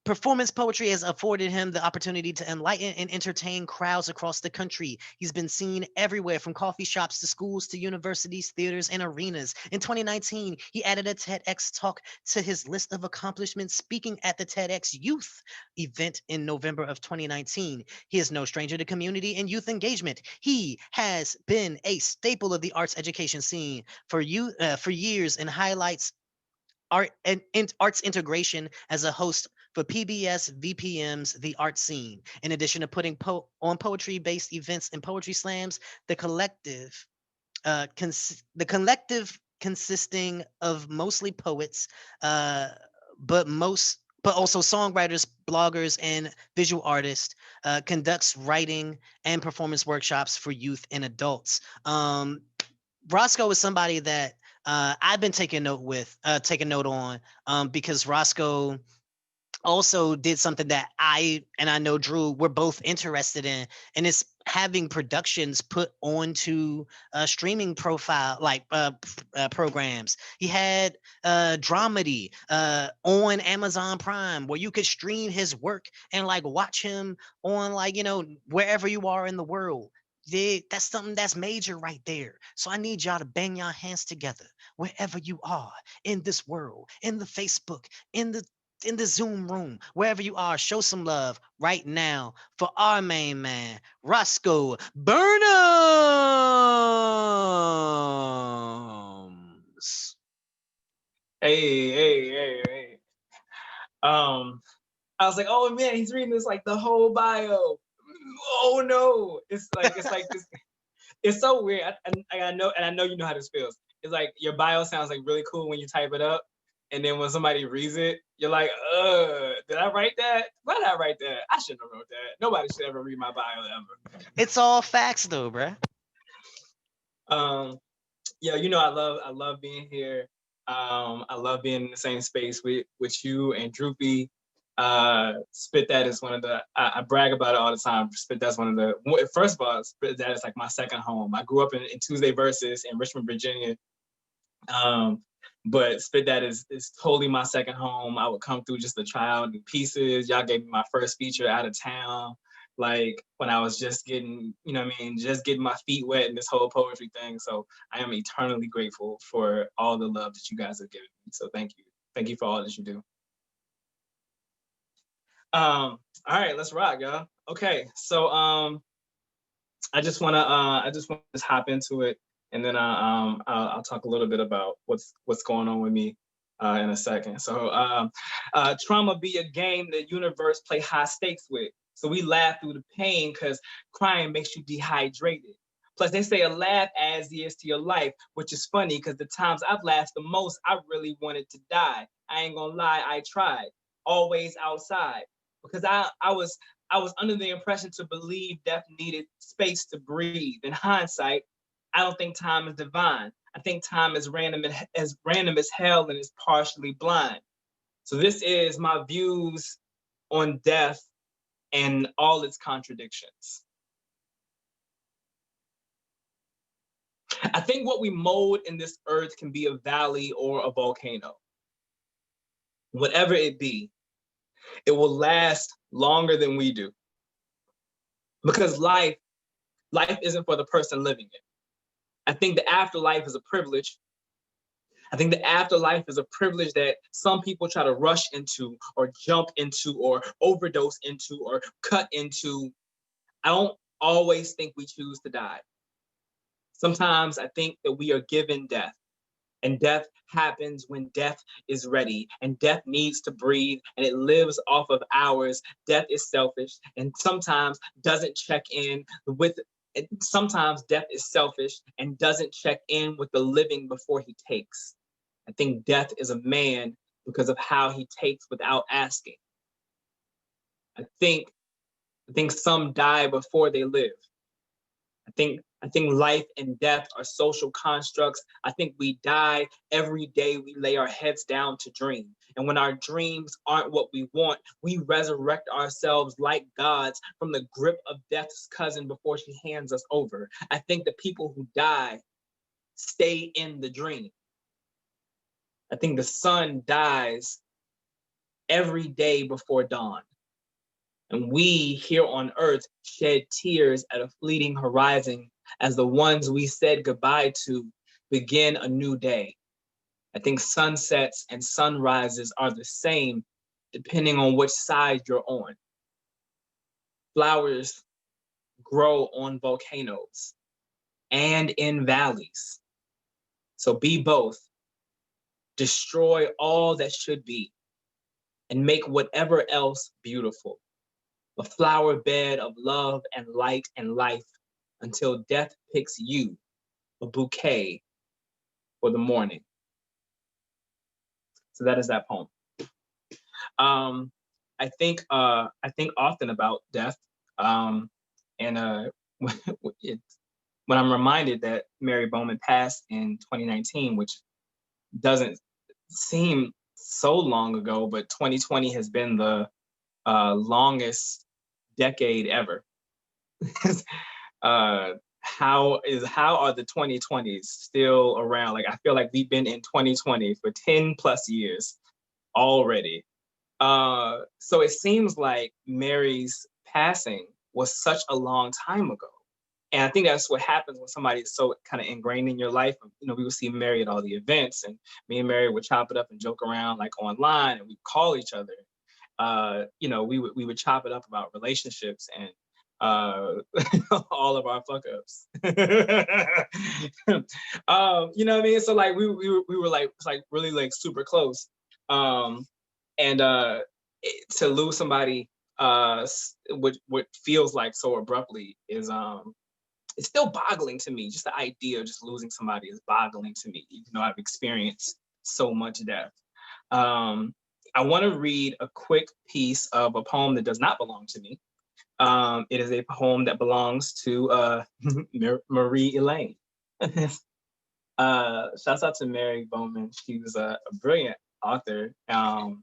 Performance poetry has afforded him the opportunity to enlighten and entertain crowds across the country. He's been seen everywhere from coffee shops to schools to universities, theaters, and arenas. In 2019, he added a TEDx talk to his list of accomplishments, speaking at the TEDx Youth event in November of 2019. He is no stranger to community and youth engagement. He has been a staple of the arts education scene for years and highlights art and arts integration as a host for PBS VPM's The Art Scene. In addition to putting on poetry-based events and poetry slams, the collective consisting of mostly poets, but also songwriters, bloggers, and visual artists, conducts writing and performance workshops for youth and adults. Roscoe is somebody that I've been taking note on, because Roscoe also did something that I know Drew we're both interested in, and it's having productions put onto streaming programs. He had dramedy on Amazon Prime, where you could stream his work and like watch him on, like, wherever you are in the world. That's something that's major right there. So I need y'all to bang your hands together wherever you are in this world, in the Facebook, in the Zoom room, wherever you are. Show some love right now for our main man, Roscoe Burnems. Hey. I was like, oh man, he's reading this like the whole bio. Oh no, it's so weird. I know you know how this feels. It's like your bio sounds like really cool when you type it up, and then when somebody reads it, you're like, did I write that? Why did I write that? I shouldn't have wrote that. Nobody should ever read my bio ever. It's all facts though, bruh. Yeah, I love being here. I love being in the same space with you and Droopy. Spit That is one of the, I brag about it all the time. Spit That's one of the, first of all, Spit That is like my second home. I grew up in Tuesday Versus in Richmond, Virginia. But Spit That is totally my second home. I would come through just to try out new pieces. Y'all gave me my first feature out of town, like when I was just getting, just getting my feet wet in this whole poetry thing. So I am eternally grateful for all the love that you guys have given me. So thank you. Thank you for all that you do. All right, let's rock, y'all. Okay, so I just wanna hop into it, and then I'll talk a little bit about what's going on with me in a second. So trauma be a game the universe play high stakes with. So we laugh through the pain because crying makes you dehydrated. Plus, they say a laugh adds years to your life, which is funny because the times I've laughed the most, I really wanted to die. I ain't gonna lie, I tried. Always outside. Because I was under the impression to believe death needed space to breathe. In hindsight, I don't think time is divine. I think time is random as hell and is partially blind. So this is my views on death and all its contradictions. I think what we mold in this earth can be a valley or a volcano. Whatever it be, it will last longer than we do. Because life isn't for the person living it. I think the afterlife is a privilege. I think the afterlife is a privilege that some people try to rush into or jump into or overdose into or cut into. I don't always think we choose to die. Sometimes I think that we are given death. And death happens when death is ready, and death needs to breathe, and it lives off of ours. Death is selfish, and sometimes doesn't check in with, sometimes death is selfish and doesn't check in with the living before he takes. I think death is a man because of how he takes without asking. I think some die before they live. I think life and death are social constructs. I think we die every day we lay our heads down to dream. And when our dreams aren't what we want, we resurrect ourselves like gods from the grip of death's cousin before she hands us over. I think the people who die stay in the dream. I think the sun dies every day before dawn. And we here on earth shed tears at a fleeting horizon as the ones we said goodbye to begin a new day. I think sunsets and sunrises are the same depending on which side you're on. Flowers grow on volcanoes and in valleys. So be both. Destroy all that should be and make whatever else beautiful. A flower bed of love and light and life until death picks you a bouquet for the morning. So that is that poem. I think often about death, and when I'm reminded that Mary Bowman passed in 2019, which doesn't seem so long ago, but 2020 has been the longest decade ever. How are the 2020s still around? Like, I feel like we've been in 2020 for 10 plus years already. So it seems like Mary's passing was such a long time ago. And I think that's what happens when somebody is so kind of ingrained in your life. You know, we would see Mary at all the events, and me and Mary would chop it up and joke around like online, and we'd call each other. You know, we would chop it up about relationships and all of our fuck ups. You know what I mean? So like we were like really like super close. And to lose somebody what feels like so abruptly is it's still boggling to me. Just the idea of just losing somebody is boggling to me, even though I've experienced so much death. I want to read a quick piece of a poem that does not belong to me. It is a poem that belongs to Marie Elaine. Shouts out to Mary Bowman. She was a brilliant author, and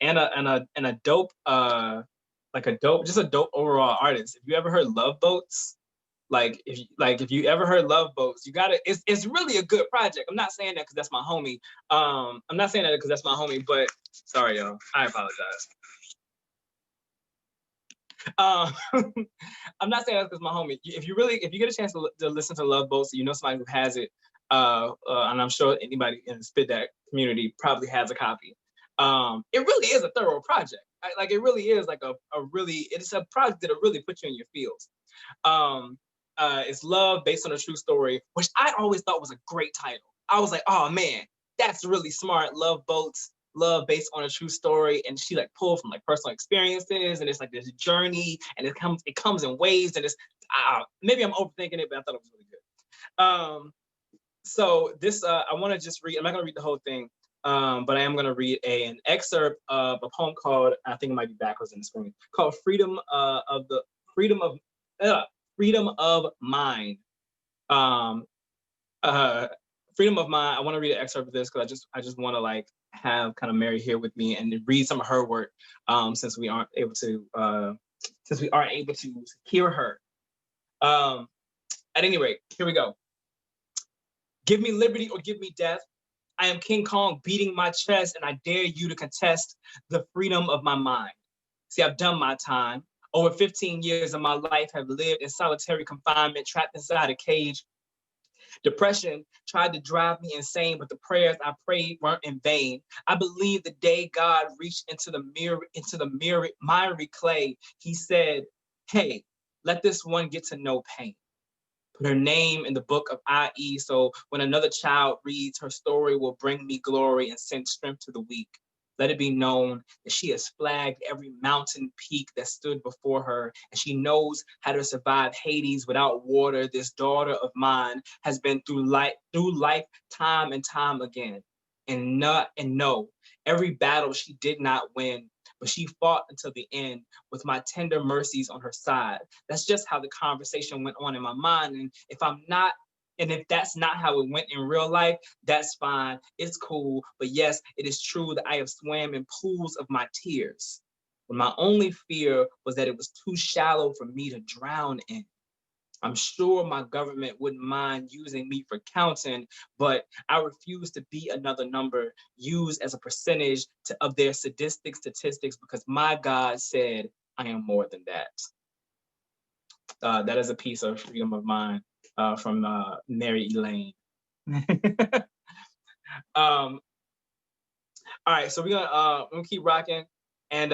a dope just a dope overall artist. If you ever heard Love Boats, if you ever heard Love Boats, you gotta. It's really a good project. I'm not saying that because that's my homie. But sorry, y'all. I apologize. I'm not saying that because my homie. If you get a chance to listen to Love Boats, you know somebody who has it, and I'm sure anybody in the Spit Dat community probably has a copy. It really is a thorough project. Like it really is like it's a project that'll really put you in your feels. It's Love Based on a True Story, which I always thought was a great title. I was like, oh man, that's really smart. Love Boats, Love Based on a True Story. And she like pulled from like personal experiences, and it's like this journey, and it comes in waves, and it's maybe I'm overthinking it, but I thought it was really good. So this I want to just read. I'm not gonna read the whole thing, but I am gonna read an excerpt of a poem called, I think it might be backwards in the screen, called Freedom of Mind. Freedom of Mind. I want to read an excerpt of this because I just want to like have kind of Mary here with me and read some of her work, since we aren't able to hear her. At any rate, here we go. Give me liberty or give me death. I am King Kong beating my chest, and I dare you to contest the freedom of my mind. See, I've done my time. Over 15 years of my life have lived in solitary confinement, trapped inside a cage. Depression tried to drive me insane, but the prayers I prayed weren't in vain. I believe the day God reached into the miry clay, he said, hey, let this one get to know pain. Put her name in the book of IE, so when another child reads, her story will bring me glory and send strength to the weak. Let it be known that she has flagged every mountain peak that stood before her, and she knows how to survive Hades without water. This daughter of mine has been through life time and time again. And no, every battle she did not win, but she fought until the end with my tender mercies on her side. That's just how the conversation went on in my mind. And if that's not how it went in real life, that's fine. It's cool. But yes, it is true that I have swam in pools of my tears. But my only fear was that it was too shallow for me to drown in. I'm sure my government wouldn't mind using me for counting, but I refuse to be another number used as a percentage of their sadistic statistics because my God said I am more than that. That is a piece of freedom of mind from Mary Elaine. All right, so we're gonna keep rocking, and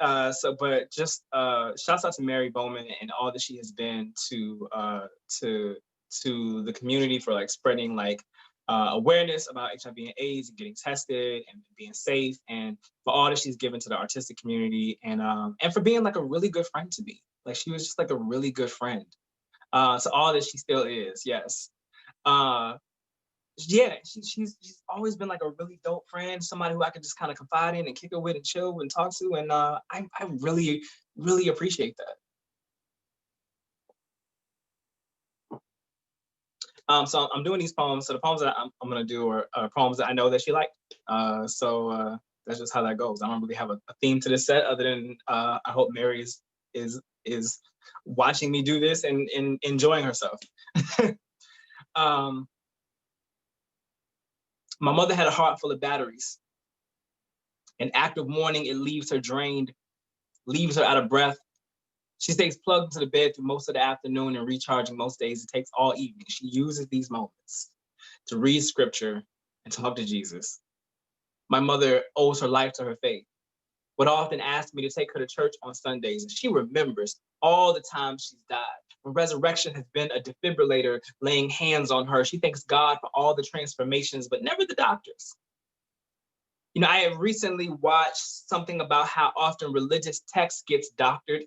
but just shouts out to Mary Bowman and all that she has been to the community for like spreading like awareness about HIV and AIDS and getting tested and being safe, and for all that she's given to the artistic community, and for being like a really good friend to me. Like she was just like a really good friend. So all that she still is, yes. Yeah, she's always been like a really dope friend, somebody who I could just kind of confide in and kick it with and chill and talk to, and I really, really appreciate that. So I'm doing these poems. So the poems that I'm gonna do are poems that I know that she liked. So that's just how that goes. I don't really have a theme to this set other than I hope Mary is watching me do this and enjoying herself. My mother had a heart full of batteries. An act of mourning, it leaves her drained, leaves her out of breath. She stays plugged into the bed through most of the afternoon and recharging most days. It takes all evening. She uses these moments to read scripture and talk to Jesus. My mother owes her life to her faith, would often ask me to take her to church on Sundays, and she remembers all the times she's died. When resurrection has been a defibrillator laying hands on her, she thanks God for all the transformations, but never the doctors. You know, I have recently watched something about how often religious text gets doctored,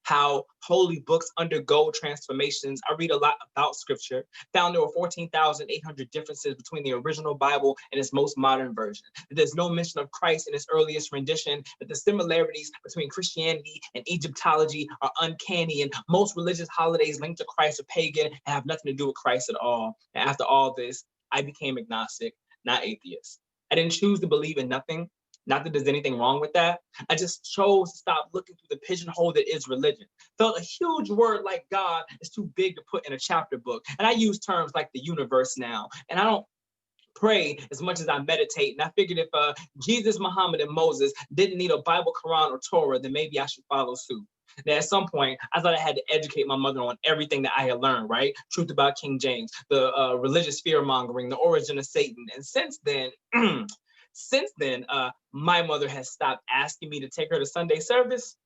how holy books undergo transformations. I read a lot about scripture, found there were 14,800 differences between the original Bible and its most modern version. There's no mention of Christ in its earliest rendition, but the similarities between Christianity and Egyptology are uncanny, and most religious holidays linked to Christ are pagan and have nothing to do with Christ at all. And after all this, I became agnostic, not atheist. I didn't choose to believe in nothing. Not that there's anything wrong with that. I just chose to stop looking through the pigeonhole that is religion. Felt a huge word like God is too big to put in a chapter book. And I use terms like the universe now. And I don't pray as much as I meditate. And I figured if Jesus, Muhammad, and Moses didn't need a Bible, Quran, or Torah, then maybe I should follow suit. Now, at some point, I thought I had to educate my mother on everything that I had learned, right? Truth about King James, the religious fear-mongering, the origin of Satan. And since then, my mother has stopped asking me to take her to Sunday service.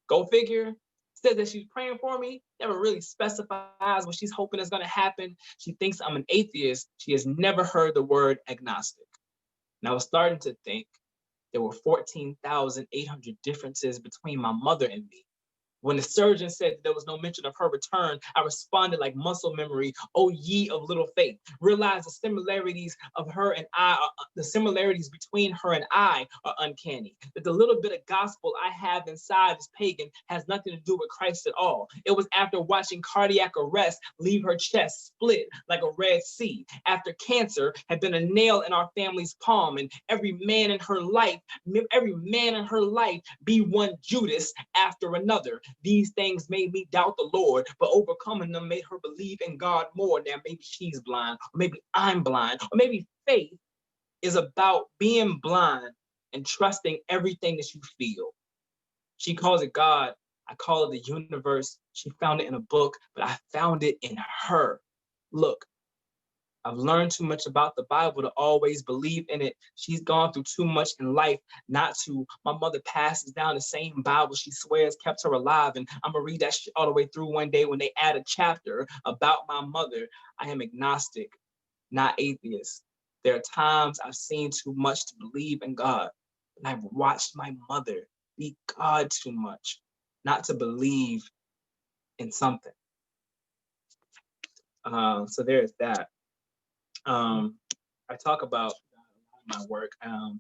Go figure. Says that she's praying for me, never really specifies what she's hoping is going to happen. She thinks I'm an atheist. She has never heard the word agnostic. And I was starting to think there were 14,800 differences between my mother and me. When the surgeon said that there was no mention of her return, I responded like muscle memory, "O ye of little faith." Realize the similarities of her and the similarities between her and I are uncanny. That the little bit of gospel I have inside as pagan has nothing to do with Christ at all. It was after watching cardiac arrest leave her chest split like a Red Sea, after cancer had been a nail in our family's palm, and every man in her life be one Judas after another. These things made me doubt the Lord, but overcoming them made her believe in God more. Now, maybe she's blind, or maybe I'm blind, or maybe faith is about being blind and trusting everything that you feel. She calls it God. I call it the universe. She found it in a book, but I found it in her. Look, I've learned too much about the Bible to always believe in it. She's gone through too much in life not to. My mother passes down the same Bible she swears kept her alive, and I'm gonna read that shit all the way through one day when they add a chapter about my mother. I am agnostic, not atheist. There are times I've seen too much to believe in God, and I've watched my mother be God too much not to believe in something. So there's that. I talk about my work. I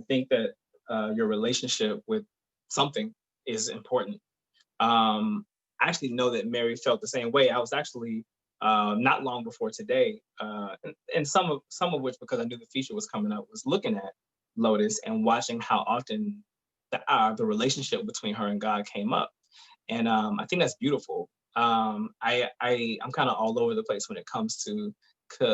think that your relationship with something is important. I actually know that Mary felt the same way. I was actually not long before today, and some of which, because I knew the feature was coming up, was looking at Lotus and watching how often the relationship between her and God came up. And I think that's beautiful. I'm kind of all over the place when it comes to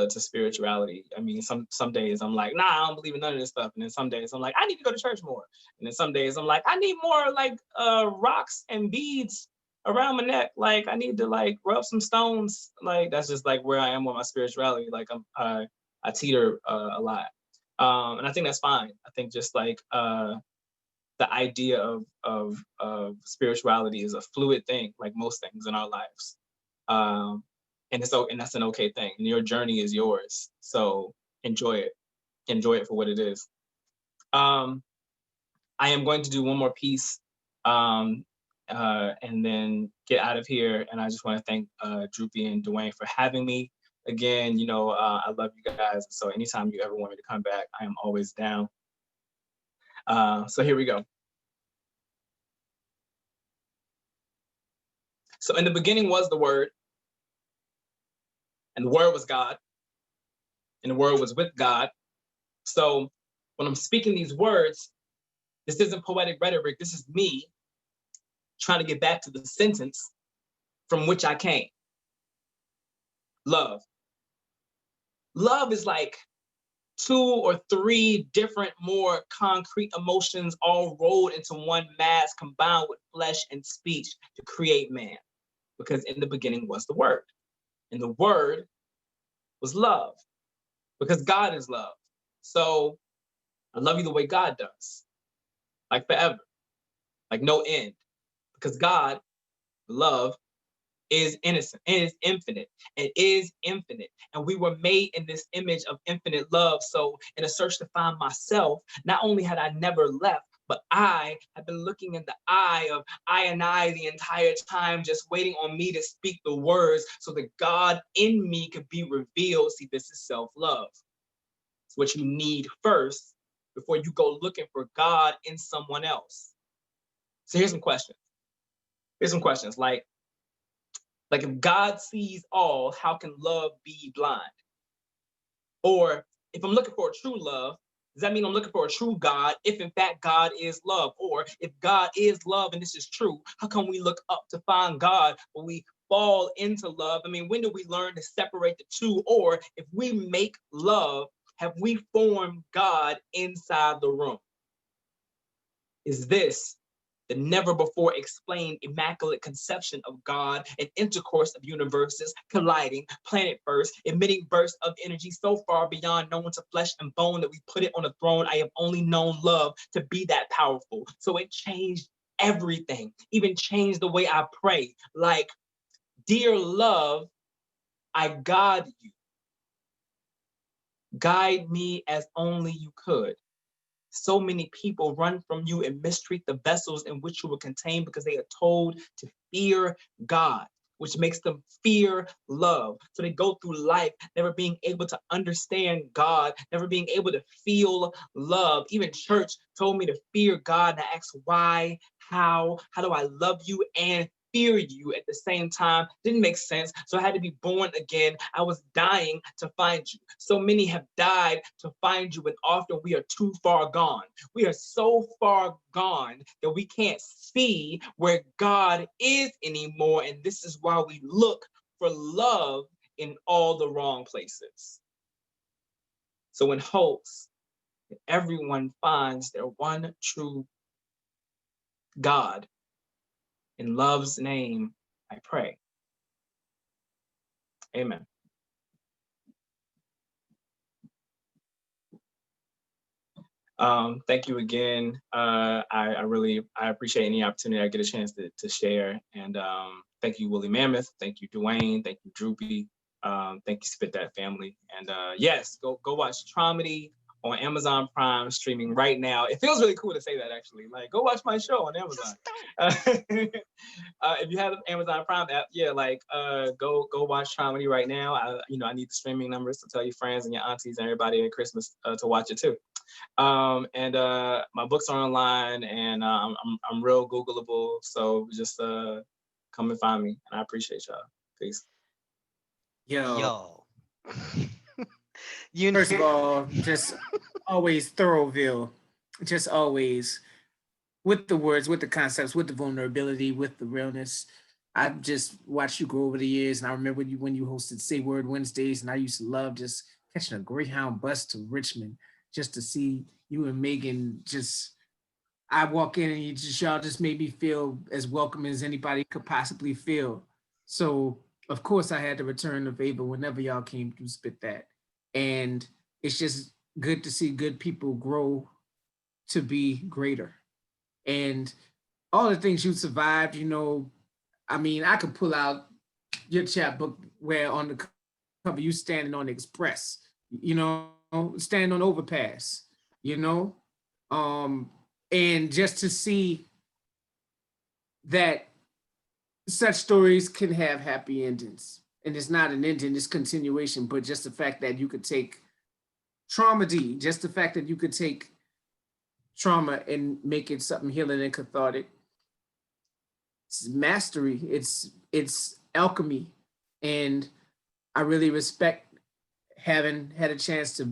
spirituality. I mean, some days I'm like, nah, I don't believe in none of this stuff. And then some days I'm like, I need to go to church more. And then some days I'm like, I need more like rocks and beads around my neck. Like I need to like rub some stones. Like that's just like where I am with my spirituality. Like I teeter a lot. And I think that's fine. I think just like the idea of spirituality is a fluid thing, like most things in our lives. And that's an okay thing. And your journey is yours. So enjoy it. Enjoy it for what it is. I am going to do one more piece and then get out of here. And I just want to thank Droopy and Dwayne for having me. Again, you know, I love you guys. So anytime you ever want me to come back, I am always down. So here we go. So in the beginning was the Word, and the Word was God, and the Word was with God. So when I'm speaking these words, this isn't poetic rhetoric. This is me trying to get back to the sentence from which I came. Love. Love is like 2 or 3 different more concrete emotions all rolled into one mass combined with flesh and speech to create man. Because in the beginning was the Word, and the Word was love, because God is love. So I love you the way God does, like forever, like no end, because God, love, is innocent, and is infinite, and is infinite. And we were made in this image of infinite love. So in a search to find myself, not only had I never left, but I have been looking in the eye of I and I the entire time, just waiting on me to speak the words so that God in me could be revealed. See, this is self-love. It's what you need first before you go looking for God in someone else. So here's some questions. Like if God sees all, how can love be blind? Or if I'm looking for a true love, does that mean I'm looking for a true God if in fact God is love? Or if God is love and this is true, how come we look up to find God when we fall into love? I mean, when do we learn to separate the two? Or if we make love, have we formed God inside the room? Is this the never before explained immaculate conception of God, an intercourse of universes colliding, planet first, emitting bursts of energy so far beyond known to flesh and bone that we put it on a throne? I have only known love to be that powerful. So it changed everything, even changed the way I pray. Like, dear love, I God you. Guide me as only you could. So many people run from you and mistreat the vessels in which you were contained because they are told to fear God, which makes them fear love. So they go through life never being able to understand God, never being able to feel love. Even church told me to fear God, and I asked why, how do I love you and fear you at the same time? Didn't make sense. So I had to be born again. I was dying to find you. So many have died to find you, and often we are too far gone. We are so far gone that we can't see where God is anymore. And this is why we look for love in all the wrong places. So in hopes that everyone finds their one true God, in love's name, I pray. Amen. Thank you again. I appreciate any opportunity I get a chance to share. And thank you, Woolly Mammoth. Thank you, Dwayne. Thank you, Droopy. Thank you, Spit That family. And yes, go watch Traumedy on Amazon Prime, streaming right now. It feels really cool to say that, actually. Like, go watch my show on Amazon. If you have an Amazon Prime app, yeah, like go watch Traumedy right now. I need the streaming numbers to tell your friends and your aunties and everybody at Christmas to watch it too. And my books are online, and I'm real Googleable. So just come and find me, and I appreciate y'all. Peace. Yo. You know, First of all, just always Thoroughville, just always with the words, with the concepts, with the vulnerability, with the realness. I just watched you grow over the years, and I remember when you hosted Say Word Wednesdays, and I used to love just catching a Greyhound bus to Richmond just to see you and Megan. Just I walk in and y'all just made me feel as welcome as anybody could possibly feel. So of course I had to return the favor whenever y'all came to spit that, and it's just good to see good people grow to be greater, and all the things you survived. I mean, I could pull out your chapbook where on the cover you standing on the express, standing on overpass, you know, um, and just to see that such stories can have happy endings, and it's not an ending, it's continuation. But just the fact that you could take trauma D, just the fact that you could take trauma and make it something healing and cathartic, it's mastery, it's alchemy, and I really respect having had a chance to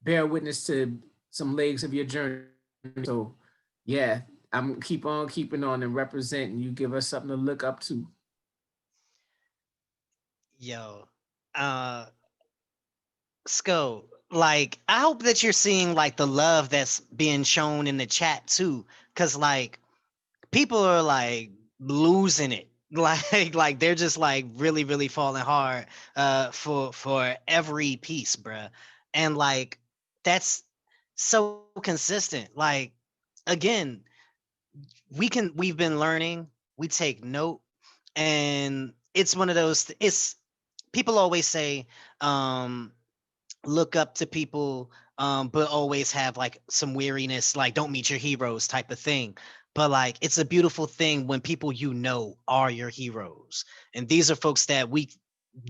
bear witness to some legs of your journey. So yeah, I'm keep on keeping on and representing. You give us something to look up to. Yo, uh, Sco, like I hope that you're seeing like the love that's being shown in the chat too, because like people are like losing it. Like they're just like really, really falling hard for every piece, bruh. And like that's so consistent. Like again, we've been learning, we take note, and it's one of those it's people always say look up to people, but always have like some weariness, like don't meet your heroes type of thing. But like it's a beautiful thing when people are your heroes. And these are folks that we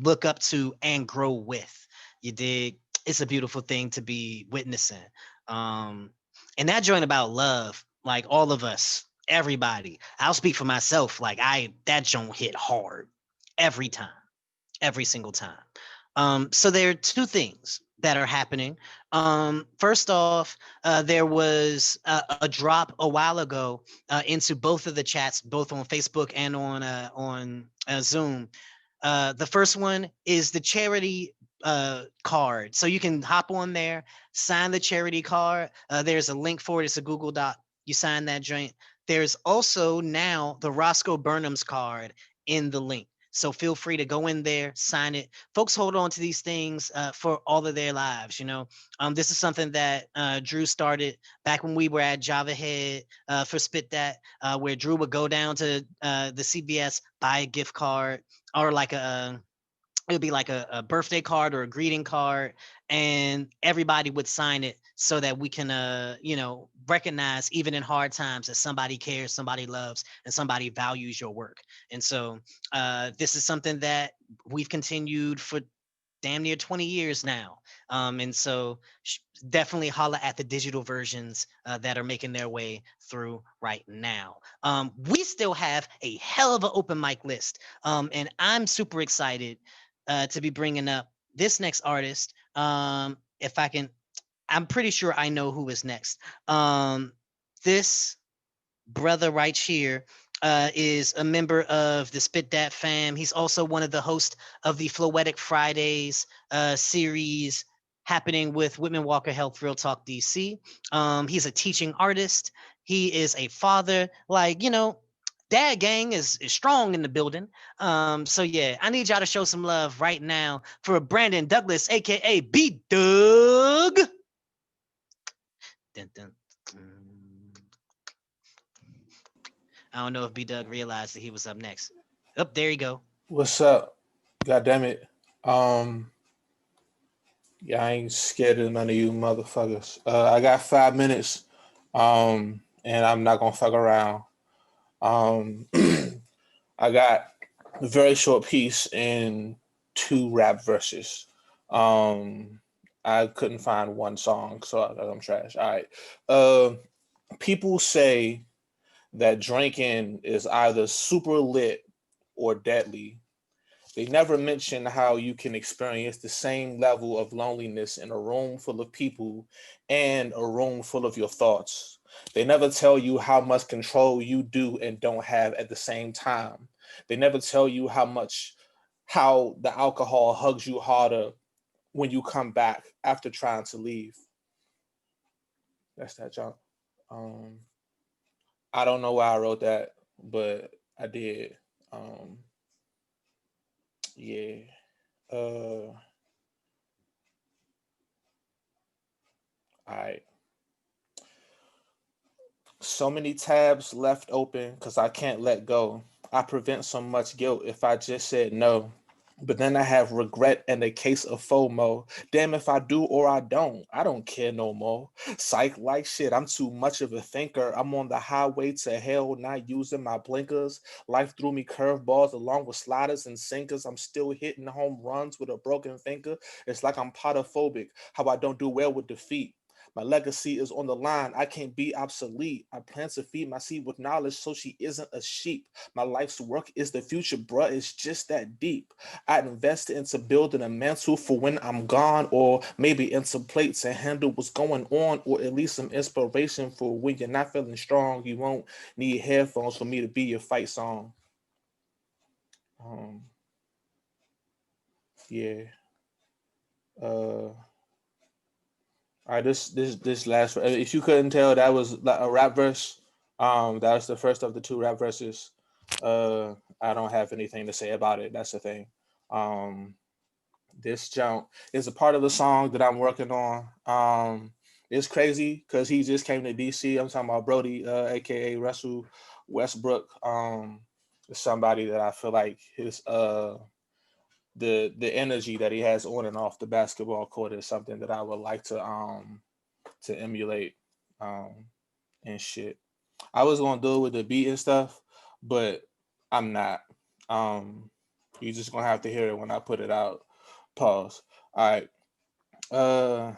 look up to and grow with. You dig? It's a beautiful thing to be witnessing. Um, and that joint about love, like all of us, everybody. I'll speak for myself. Like that joint hit hard every time, every single time. So there are two things that are happening. First off, there was a drop a while ago into both of the chats, both on Facebook and on Zoom. The first one is the charity card, so you can hop on there, sign the charity card. There's a link for it. It's a Google Doc. You sign that joint. There's also now the Roscoe Burnems card in the link. So feel free to go in there, sign it. Folks hold on to these things for all of their lives. This is something that Drew started back when we were at Java Head for Spit That, where Drew would go down to the CVS, buy a gift card or like it would be like a birthday card or a greeting card, and everybody would sign it so that we can recognize even in hard times that somebody cares, somebody loves, and somebody values your work. And so this is something that we've continued for damn near 20 years now. And so definitely holla at the digital versions that are making their way through right now. We still have a hell of an open mic list. And I'm super excited to be bringing up this next artist. If I can, I'm pretty sure I know who is next. This brother right here is a member of the Spit Dat fam. He's also one of the hosts of the Floetic Fridays series happening with Whitman Walker Health Real Talk DC. He's a teaching artist. He is a father. Dad gang is strong in the building. So yeah, I need y'all to show some love right now for Brandon Douglas, aka B Doug. Dun, dun, dun. I don't know if B Doug realized that he was up next. Oh, there you go. What's up? God damn it. Yeah, I ain't scared of none of you motherfuckers. I got 5 minutes. And I'm not gonna fuck around. I got a very short piece in 2 rap verses. I couldn't find one song, so I'm trash. All right. People say that drinking is either super lit or deadly. They never mention how you can experience the same level of loneliness in a room full of people and a room full of your thoughts. They never tell you how much control you do and don't have at the same time. They never tell you how the alcohol hugs you harder when you come back after trying to leave. That's that jump. I don't know why I wrote that, but I did. Yeah. All right. So many tabs left open because I can't let go. I prevent so much guilt if I just said no. But then I have regret and a case of FOMO. Damn if I do or I don't. I don't care no more. Psych like shit. I'm too much of a thinker. I'm on the highway to hell, not using my blinkers. Life threw me curveballs along with sliders and sinkers. I'm still hitting home runs with a broken finger. It's like I'm potophobic. How I don't do well with defeat. My legacy is on the line. I can't be obsolete. I plan to feed my seed with knowledge so she isn't a sheep. My life's work is the future, bruh. It's just that deep. I'd invest into building a mantle for when I'm gone, or maybe into plates to handle what's going on, or at least some inspiration for when you're not feeling strong. You won't need headphones for me to be your fight song. Yeah. All right, this last. If you couldn't tell, that was a rap verse. That was the first of the two rap verses. I don't have anything to say about it. That's the thing. This jump is a part of the song that I'm working on. It's crazy because he just came to DC. I'm talking about Brody, aka Russell Westbrook. Is somebody that I feel like his the energy that he has on and off the basketball court is something that I would like to emulate and shit. I was gonna do it with the beat and stuff, but I'm not. You just gonna have to hear it when I put it out. Pause. All right. Uh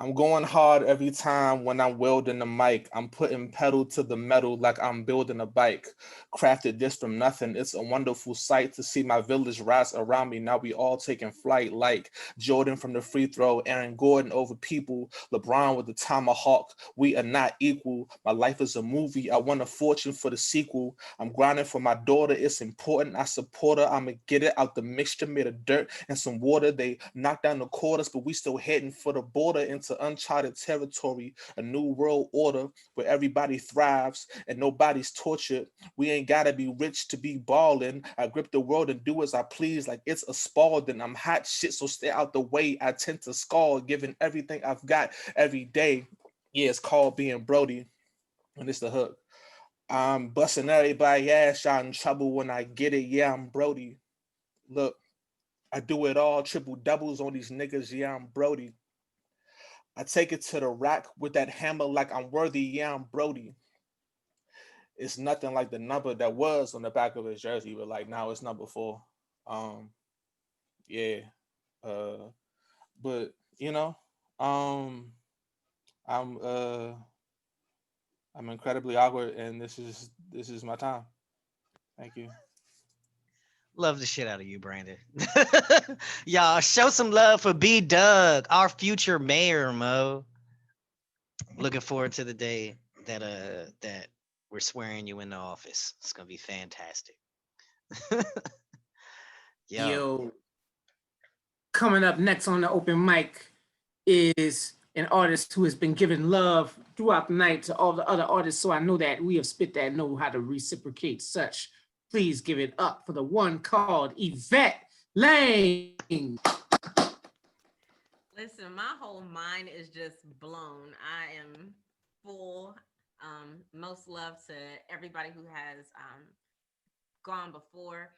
I'm going hard every time when I'm wielding the mic. I'm putting pedal to the metal like I'm building a bike. Crafted this from nothing. It's a wonderful sight to see my village rise around me. Now we all taking flight like Jordan from the free throw, Aaron Gordon over people, LeBron with the tomahawk. We are not equal. My life is a movie. I want a fortune for the sequel. I'm grinding for my daughter. It's important. I support her. I'ma get it out the mixture, made of dirt and some water. They knocked down the quarters, but we still heading for the border into uncharted territory, a new world order where everybody thrives and nobody's tortured. We ain't gotta be rich to be ballin'. I grip the world and do as I please like it's a Spalding. I'm hot shit, so stay out the way. I tend to scald, giving everything I've got every day. Yeah, it's called being Brody, and it's the hook. I'm busting everybody ass out in trouble when I get it. Yeah, I'm Brody. Look, I do it all, triple doubles on these niggas. Yeah, I'm Brody. I take it to the rack with that hammer like I'm worthy. Yeah, I'm Brody. It's nothing like the number that was on the back of his jersey, but like now it's number 4. Yeah. But you know, I'm I'm incredibly awkward, and this is my time. Thank you. Love the shit out of you, Brandon. Y'all show some love for B Doug, our future mayor, Mo. Looking forward to the day that we're swearing you into office. It's gonna be fantastic. Yo, coming up next on the open mic is an artist who has been giving love throughout the night to all the other artists. So I know that we have spit that know how to reciprocate such. Please give it up for the one called Yvette Lane. Listen, my whole mind is just blown. I am full. Most love to everybody who has gone before.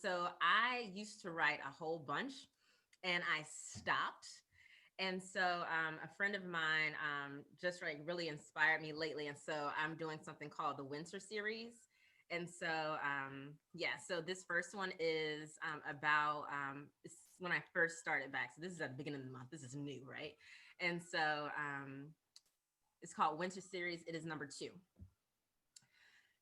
So I used to write a whole bunch and I stopped. And so a friend of mine just really inspired me lately. And so I'm doing something called the Winter Series. And so, so this first one is about when I first started back. So this is at the beginning of the month. This is new, right? And so it's called Winter Series. It is number 2.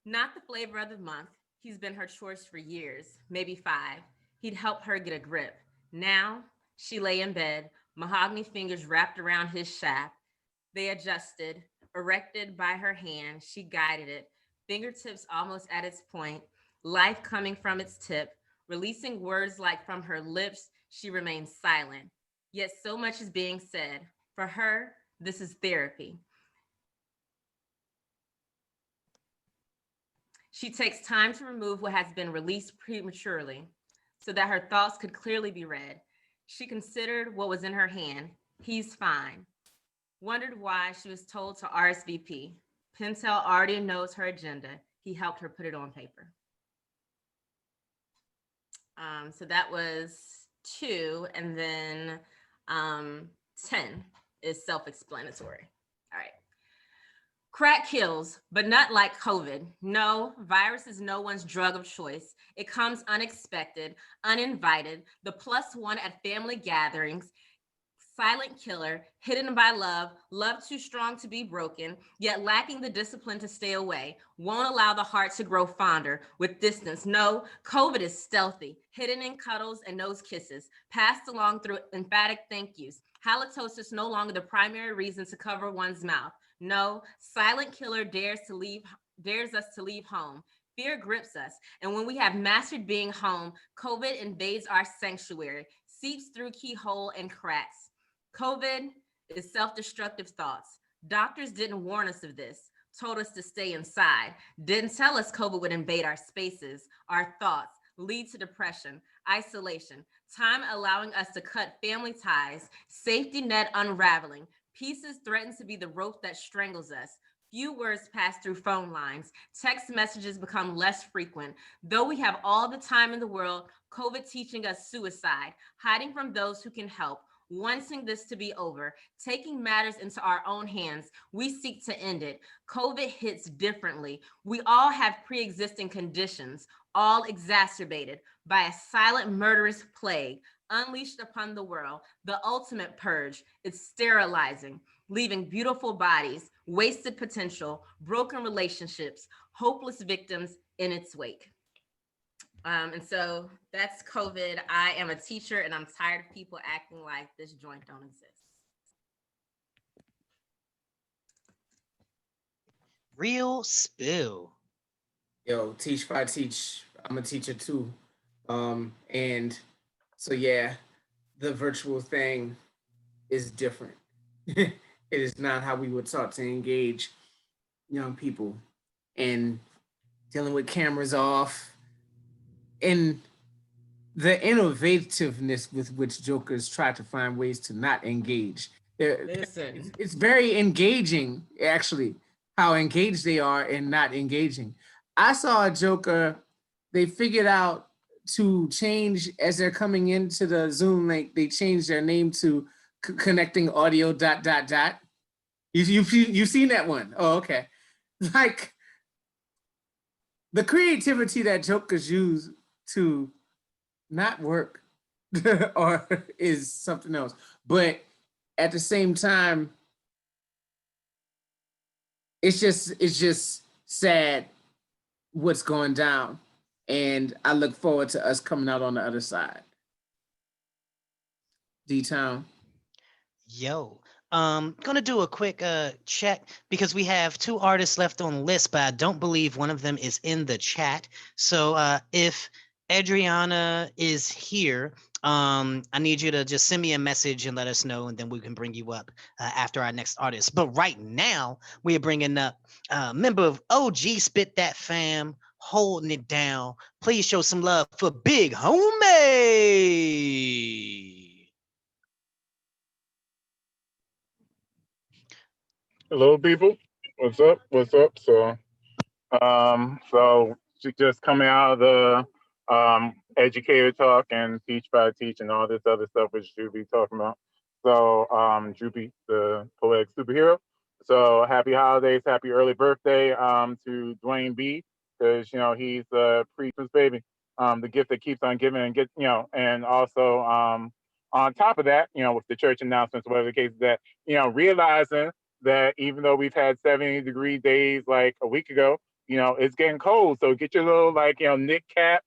Not the flavor of the month. He's been her choice for years, maybe 5. He'd help her get a grip. Now she lay in bed, mahogany fingers wrapped around his shaft. They adjusted, erected by her hand. She guided it, fingertips almost at its point, life coming from its tip, releasing words like from her lips, she remains silent. Yet so much is being said. For her, this is therapy. She takes time to remove what has been released prematurely so that her thoughts could clearly be read. She considered what was in her hand. He's fine. Wondered why she was told to RSVP. Pentel already knows her agenda. He helped her put it on paper. So that was 2, and then 10 is self-explanatory. All right. Crack kills, but not like COVID. No, virus is no one's drug of choice. It comes unexpected, uninvited, the +1 at family gatherings, silent killer, hidden by love, love too strong to be broken, yet lacking the discipline to stay away, won't allow the heart to grow fonder with distance. No, COVID is stealthy, hidden in cuddles and nose kisses, passed along through emphatic thank yous. Halitosis no longer the primary reason to cover one's mouth. No, silent killer dares us to leave home. Fear grips us, and when we have mastered being home, COVID invades our sanctuary, seeps through keyhole and cracks. COVID is self-destructive thoughts. Doctors didn't warn us of this, told us to stay inside, didn't tell us COVID would invade our spaces, our thoughts, lead to depression, isolation, time allowing us to cut family ties, safety net unraveling, pieces threaten to be the rope that strangles us. Few words pass through phone lines. Text messages become less frequent. Though we have all the time in the world, COVID teaching us suicide, hiding from those who can help, wanting this to be over, taking matters into our own hands. We seek to end it. COVID hits differently. We all have pre-existing conditions, all exacerbated by a silent murderous plague unleashed upon the world, the ultimate purge. It's sterilizing, leaving beautiful bodies, wasted potential, broken relationships, hopeless victims in its wake. And so that's COVID. I am a teacher and I'm tired of people acting like this joint don't exist. Real spill. Yo, teach by teach. I'm a teacher too. And so yeah, the virtual thing is different. It is not how we were taught to engage young people, and dealing with cameras off, and the innovativeness with which jokers try to find ways to not engage. Listen. It's very engaging, actually, how engaged they are in not engaging. I saw a joker, they figured out to change as they're coming into the Zoom link, they changed their name to connecting audio ... You've seen that one? Oh, okay. Like, the creativity that jokers use to not work or is something else. But at the same time, it's just sad what's going down. And I look forward to us coming out on the other side. D-Town. Yo, gonna do a quick check because we have 2 artists left on the list, but I don't believe one of them is in the chat. So if Adriana is here, I need you to just send me a message and let us know, and then we can bring you up after our next artist. But right now, we are bringing up a member of OG Spit That Fam, holding it down. Please show some love for Big Homie. Hello, people. What's up? What's up? So she just coming out of the educator talk and teach by teach and all this other stuff which you be talking about. So Droopy, the poetic superhero. So happy holidays, happy early birthday to Dwayne B, because he's a pre-Christmas baby, the gift that keeps on giving, and and also on top of that, with the church announcements, whatever the case is, that realizing that even though we've had 70-degree days like a week ago, it's getting cold. So get your little knit cap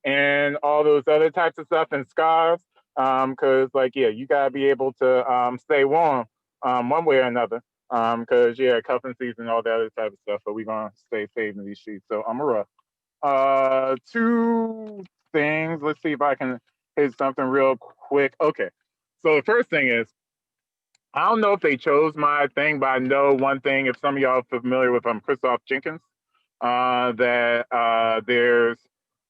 and all those other types of stuff and scarves. Cause you gotta be able to stay warm one way or another. Cause cuffing season and all that other type of stuff. But we're gonna stay safe in these streets. So I'm a rough. Two things. Let's see if I can hit something real quick. Okay. So the first thing is, I don't know if they chose my thing, but I know one thing. If some of y'all are familiar with Christoph Jenkins, that there's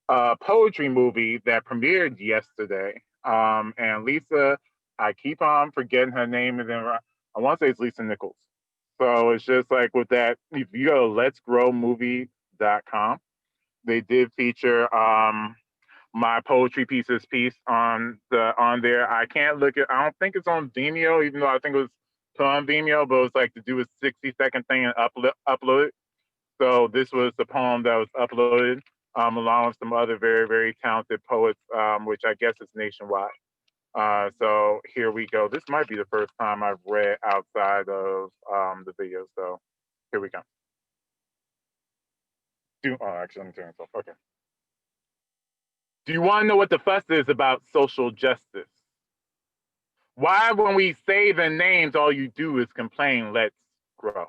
a poetry movie that premiered yesterday. And Lisa, I keep on forgetting her name, and then I want to say it's Lisa Nichols. So it's just like with that, if you go to letsgrowmovie.com, they did feature my poetry pieces piece on there. I can't look at. I don't think it's on Vimeo, even though I think it was put on Vimeo, but it was like to do a 60-second thing and upload it. So this was the poem that was uploaded, along with some other very, very talented poets, which I guess is nationwide. So here we go. This might be the first time I've read outside of the video. So here we go. Actually, let me turn this off. Okay. Do you want to know what the fuss is about social justice? Why, when we say the names, all you do is complain, let's grow?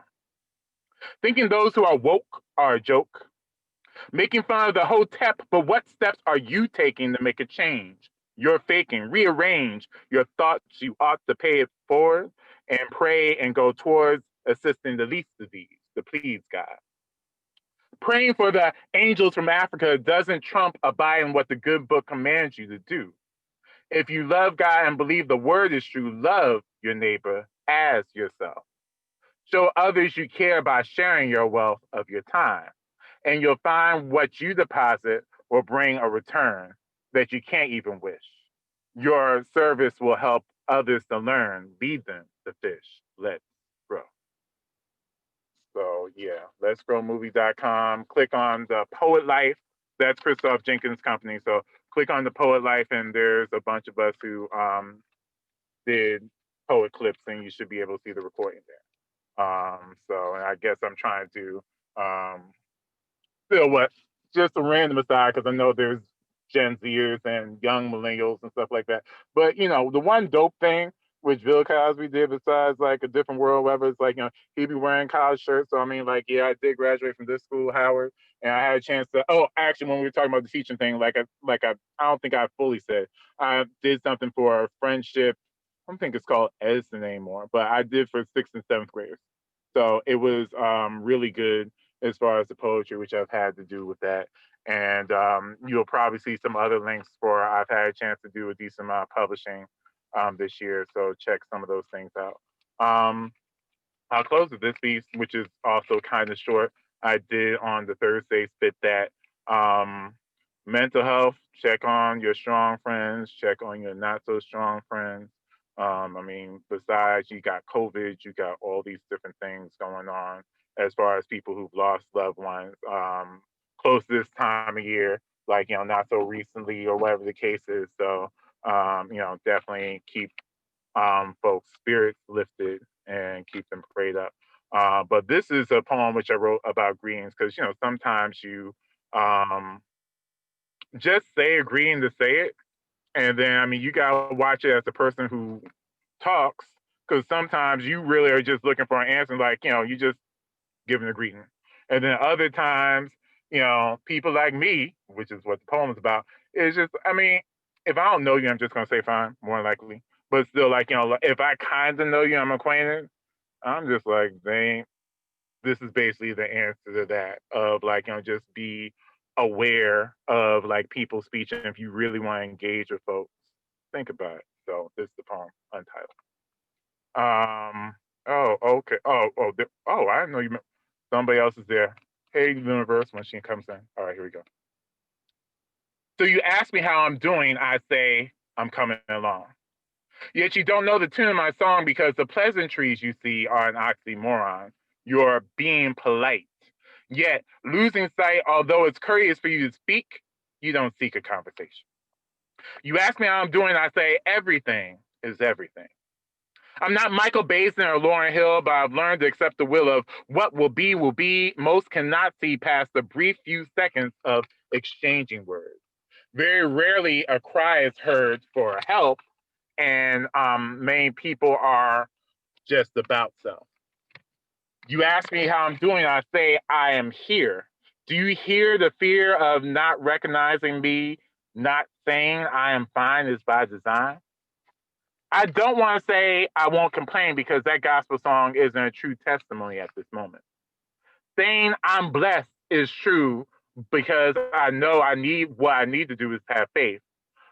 Thinking those who are woke are a joke. Making fun of the hotep, but what steps are you taking to make a change? You're faking, rearrange your thoughts. You ought to pay it forward and pray and go towards assisting the least of these, to please God. Praying for the angels from Africa doesn't trump abiding what the good book commands you to do. If you love God and believe the word is true, love your neighbor as yourself. Show others you care by sharing your wealth of your time, and you'll find what you deposit will bring a return that you can't even wish. Your service will help others to learn, lead them to fish. Let's grow. So yeah, letsgrowmovie.com. Click on the Poet Life. That's Christoph Jenkins' company. So click on the Poet Life, and there's a bunch of us who did poet clips, and you should be able to see the recording there. So and I guess I'm trying to still what just a random aside, because I know there's Gen Zers and young millennials and stuff like that. But you know, the one dope thing which Bill Cosby did, besides like A Different World, whatever, it's like, you know, he'd be wearing college shirts. So I mean, like, yeah, I did graduate from this school, Howard, and I had a chance to. Oh, actually, when we were talking about the teaching thing, I don't think I fully said I did something for a friendship. I don't think it's called Edison anymore, but I did for 6th and 7th graders. So it was really good as far as the poetry, which I've had to do with that. And you'll probably see some other links for I've had a chance to do a decent amount of publishing this year. So check some of those things out. I'll close with this piece, which is also kind of short. I did on the Thursday Spit That. Mental health, check on your strong friends, check on your not so strong friends. I mean, besides you got COVID, you got all these different things going on as far as people who've lost loved ones close to this time of year, like, you know, not so recently or whatever the case is. So, you know, definitely keep folks' spirits lifted and keep them prayed up. But this is a poem which I wrote about greetings because, you know, sometimes you just say a greeting to say it. And then, I mean, you got to watch it as a person who talks, because sometimes you really are just looking for an answer, like, you know, you just giving a greeting. And then other times, you know, people like me, which is what the poem is about, is just, I mean, if I don't know you, I'm just going to say fine, more likely. But still, like, you know, if I kind of know you, I'm acquainted, I'm just like, this is basically the answer to that, of like, you know, just be aware of like people's speech. And if you really want to engage with folks, think about it. So this is the poem, Untitled. Oh, okay. I didn't know you meant somebody else is there. Hey, universe, when she comes in. All right, here we go. So you ask me how I'm doing, I say, I'm coming along. Yet you don't know the tune of my song because the pleasantries you see are an oxymoron. You're being polite. Yet, losing sight, although it's courteous for you to speak, you don't seek a conversation. You ask me how I'm doing, I say, everything is everything. I'm not Michael Basin or Lauryn Hill, but I've learned to accept the will of what will be will be. Most cannot see past the brief few seconds of exchanging words. Very rarely a cry is heard for help, and many people are just about self. You ask me how I'm doing, I say I am here, Do you hear the fear of not recognizing me, not saying I am fine is by design? I don't want to say I won't complain because that gospel song isn't a true testimony at this moment. Saying I'm blessed is true because I know what I need to do is have faith.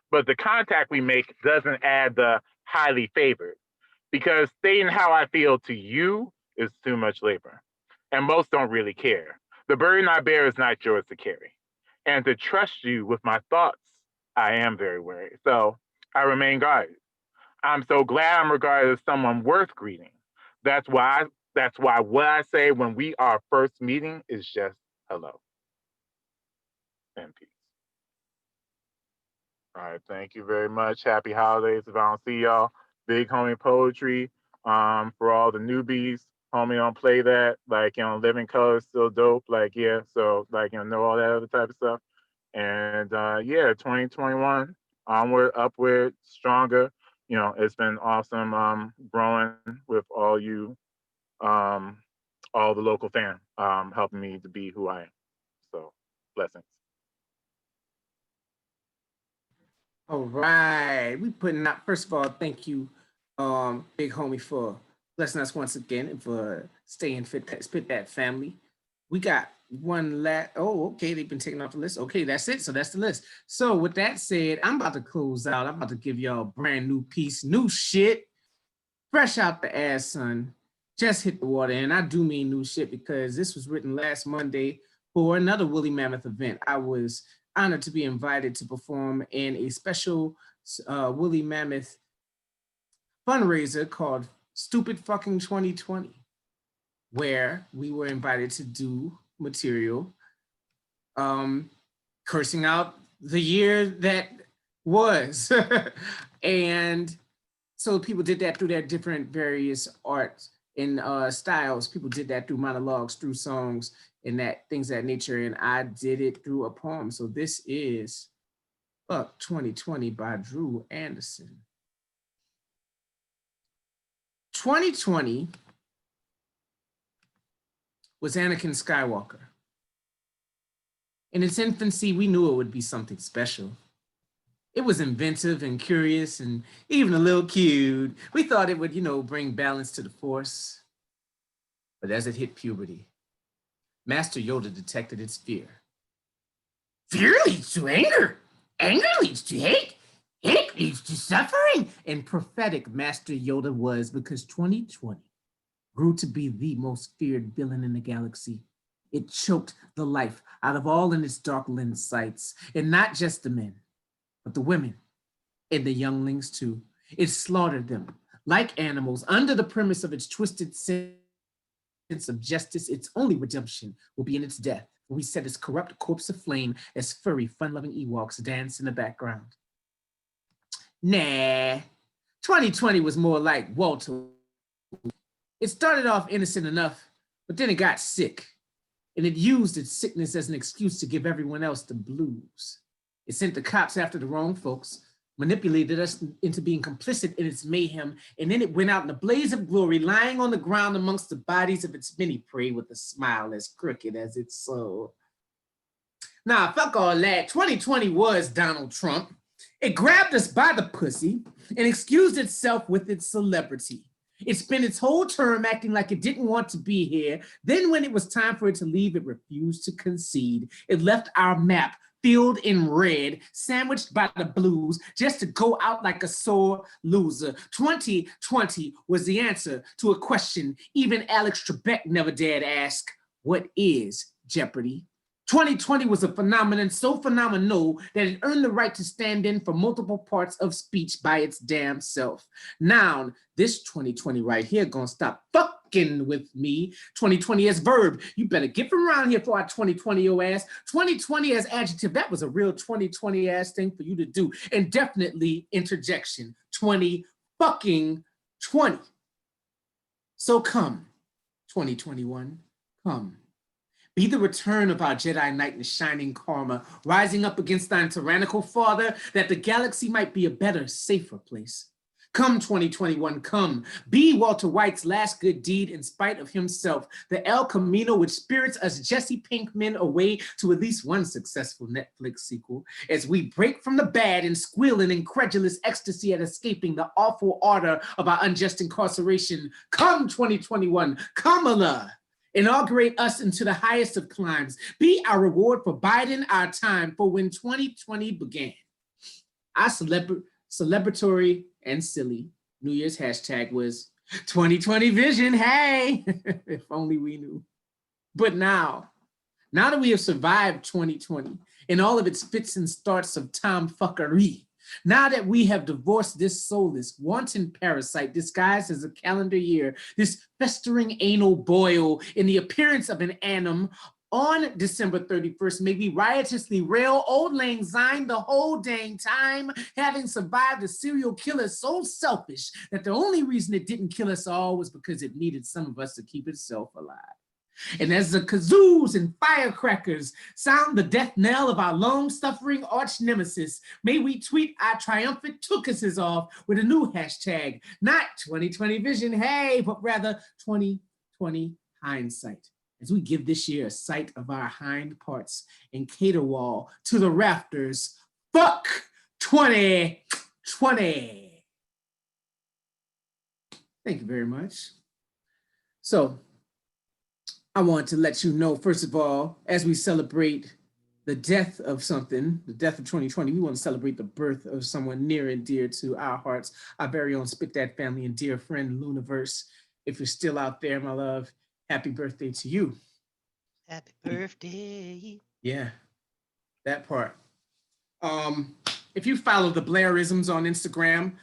But the contact we make doesn't add the highly favored because stating how I feel to you is too much labor. And most don't really care. The burden I bear is not yours to carry. And to trust you with my thoughts, I am very wary. So I remain guarded. I'm so glad I'm regarded as someone worth greeting. That's why what I say when we are first meeting is just hello and peace. All right, thank you very much. Happy holidays if I don't see y'all. Big homie poetry. For all the newbies, homie don't play that. Like, Living Color is still dope. Like, yeah, so like, know all that other type of stuff. And yeah, 2021, onward, upward, stronger. It's been awesome growing with all you, all the local fam, helping me to be who I am. So, blessings. All right, we putting out. First of all, thank you, big homie, for blessing us once again and for staying spit that family. We got one last. Oh, okay, they've been taken off the list. Okay, that's it. So that's the list. So with that said, I'm about to close out. I'm about to give y'all a brand new piece, new shit, fresh out the ass, son. Just hit the water, and I do mean new shit because this was written last Monday for another Woolly Mammoth event. I was honored to be invited to perform in a special Woolly Mammoth fundraiser called Stupid Fucking 2020, where we were invited to do material cursing out the year that was. And so people did that through their different various arts and styles. People did that through monologues, through songs, and things of that nature. And I did it through a poem. So this is Fuck 2020 by Drew Anderson. 2020 was Anakin Skywalker. In its infancy, we knew it would be something special. It was inventive and curious and even a little cute. We thought it would, bring balance to the Force. But as it hit puberty, Master Yoda detected its fear. Fear leads to anger. Anger leads to hate. Hate leads to suffering. And prophetic Master Yoda was, because 2020 grew to be the most feared villain in the galaxy. It choked the life out of all in its dark lens sights, and not just the men, but the women and the younglings too. It slaughtered them like animals under the premise of its twisted sense of justice. Its only redemption will be in its death. We set its corrupt corpse aflame as furry, fun-loving Ewoks dance in the background. Nah, 2020 was more like Walter. It started off innocent enough, but then it got sick. And it used its sickness as an excuse to give everyone else the blues. It sent the cops after the wrong folks, manipulated us into being complicit in its mayhem, and then it went out in a blaze of glory, lying on the ground amongst the bodies of its many prey with a smile as crooked as its soul. Nah, fuck all that. 2020 was Donald Trump. It grabbed us by the pussy and excused itself with its celebrity. It spent its whole term acting like it didn't want to be here. Then when it was time for it to leave, it refused to concede. It left our map filled in red, sandwiched by the blues, just to go out like a sore loser. 2020 was the answer to a question even Alex Trebek never dared ask. What is Jeopardy? 2020 was a phenomenon so phenomenal that it earned the right to stand in for multiple parts of speech by its damn self. Now, this 2020 right here gonna stop fucking with me. 2020 as verb. You better get from around here for our 2020 your ass. 2020 as adjective. That was a real 2020 ass thing for you to do. And definitely interjection. 20 fucking 20. So come, 2021, come. Be the return of our Jedi Knight in shining karma, rising up against thine tyrannical father, that the galaxy might be a better, safer place. Come 2021, come. Be Walter White's last good deed in spite of himself. The El Camino which spirits us Jesse Pinkman away to at least one successful Netflix sequel as we break from the bad and squeal in incredulous ecstasy at escaping the awful order of our unjust incarceration. Come 2021, Kamala. Inaugurate us into the highest of climes. Be our reward for biding our time for when 2020 began. Our celebratory and silly New Year's hashtag was 2020 vision. Hey, if only we knew. But now that we have survived 2020 and all of its fits and starts of tomfuckery, now that we have divorced this soulless, wanton parasite disguised as a calendar year, this festering anal boil in the appearance of an annum, on December 31st, may we riotously rail Old Lang Syne the whole dang time, having survived a serial killer so selfish that the only reason it didn't kill us all was because it needed some of us to keep itself alive. And as the kazoos and firecrackers sound the death knell of our long-suffering arch nemesis, may we tweet our triumphant tookuses off with a new hashtag, not 2020 vision, hey, but rather 2020 hindsight, as we give this year a sight of our hind parts and caterwaul to the rafters. Fuck 2020. Thank you very much. So I want to let you know, first of all, as we celebrate the death of something, the death of 2020, we want to celebrate the birth of someone near and dear to our hearts, our very own Spit That family and dear friend, Luniverse. If you're still out there, my love, happy birthday to you. Happy birthday. Yeah, that part. If you follow the Blairisms on Instagram,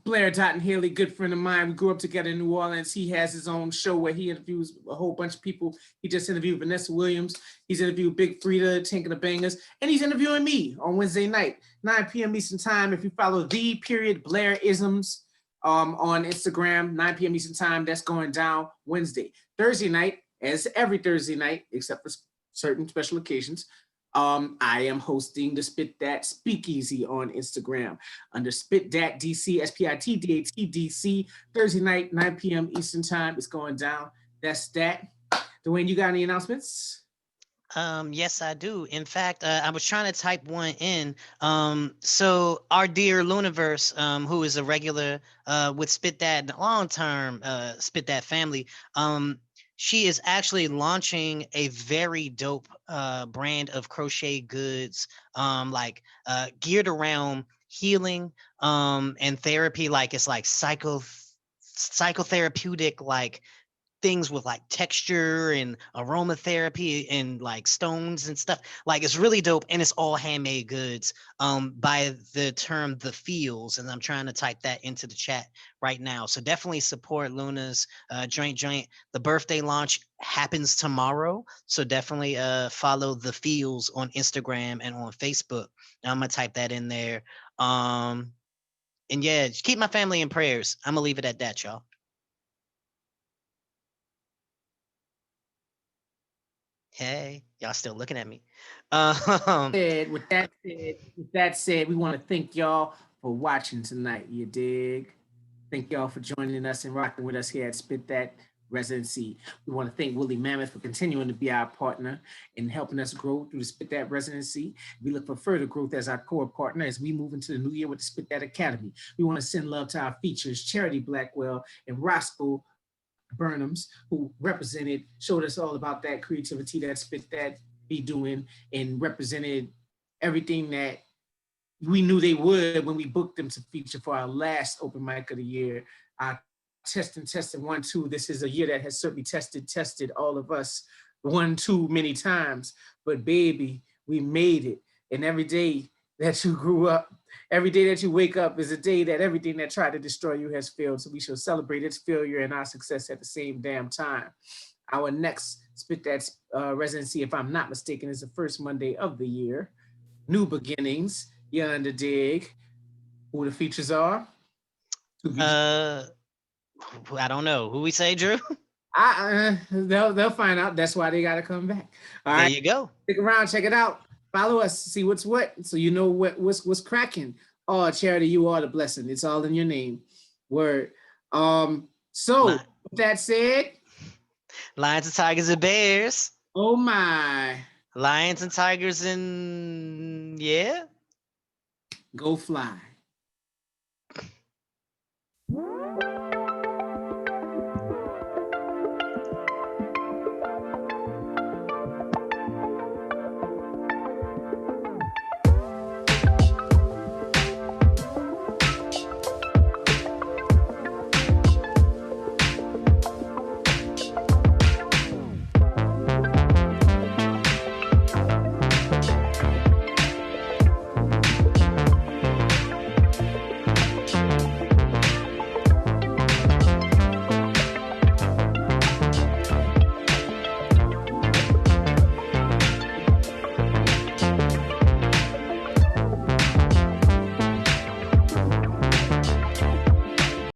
Blair Dot and Haley, good friend of mine, we grew up together in New Orleans. He has his own show where he interviews a whole bunch of people. He just interviewed Vanessa Williams. He's interviewed Big Frida, Tank of the Bangers, and he's interviewing me on Wednesday night, 9 p.m. Eastern time. If you follow Blairisms on Instagram, 9 p.m. Eastern time, that's going down Wednesday. Thursday night, as every Thursday night, except for certain special occasions, I am hosting the Spit That Speakeasy on Instagram under Spit Dat DC, SPITDAT DC, Thursday night, 9 p.m. Eastern time. It's going down. That's that. Dwayne, you got any announcements? Yes, I do. In fact, I was trying to type one in. So our dear Luniverse, who is a regular with Spit That long term Spit That family, she is actually launching a very dope brand of crochet goods, geared around healing and therapy. Like it's like psychotherapeutic, like things with like texture and aromatherapy and like stones and stuff. Like it's really dope, and it's all handmade goods by the term The Feels, and I'm trying to type that into the chat right now. So definitely support Luna's joint. The birthday launch happens tomorrow, so definitely follow The Feels on Instagram and on Facebook. I'm gonna type that in there. And yeah, just keep my family in prayers. I'm gonna leave it at that, y'all. Hey, y'all still looking at me. With that said, we want to thank y'all for watching tonight. You dig? Thank y'all for joining us and rocking with us here at Spit That Residency. We want to thank Woolly Mammoth for continuing to be our partner in helping us grow through the Spit That Residency. We look for further growth as our core partner as we move into the new year with the Spit That Academy. We want to send love to our features, Charity Blackwell and Roscoe Burnems, who showed us all about that creativity that Spit That be doing, and represented everything that we knew they would when we booked them to feature for our last open mic of the year. Testing, 1, 2. This is a year that has certainly tested all of us 1 too many times, but baby, we made it. And every day that you grew up, every day that you wake up is a day that everything that tried to destroy you has failed. So we shall celebrate its failure and our success at the same damn time. Our next Spit That residency, if I'm not mistaken, is the first Monday of the year. New beginnings, you under dig. Who the features are? I don't know. Who we say, Drew? They'll find out. That's why they gotta come back. All right, there you go. Stick around, check it out. Follow us, see what's what, so you know what's cracking. Oh, Charity, you are the blessing. It's all in your name. Word. So Li- with that said, Lions and tigers and bears. oh my, Lions and tigers and yeah. go fly.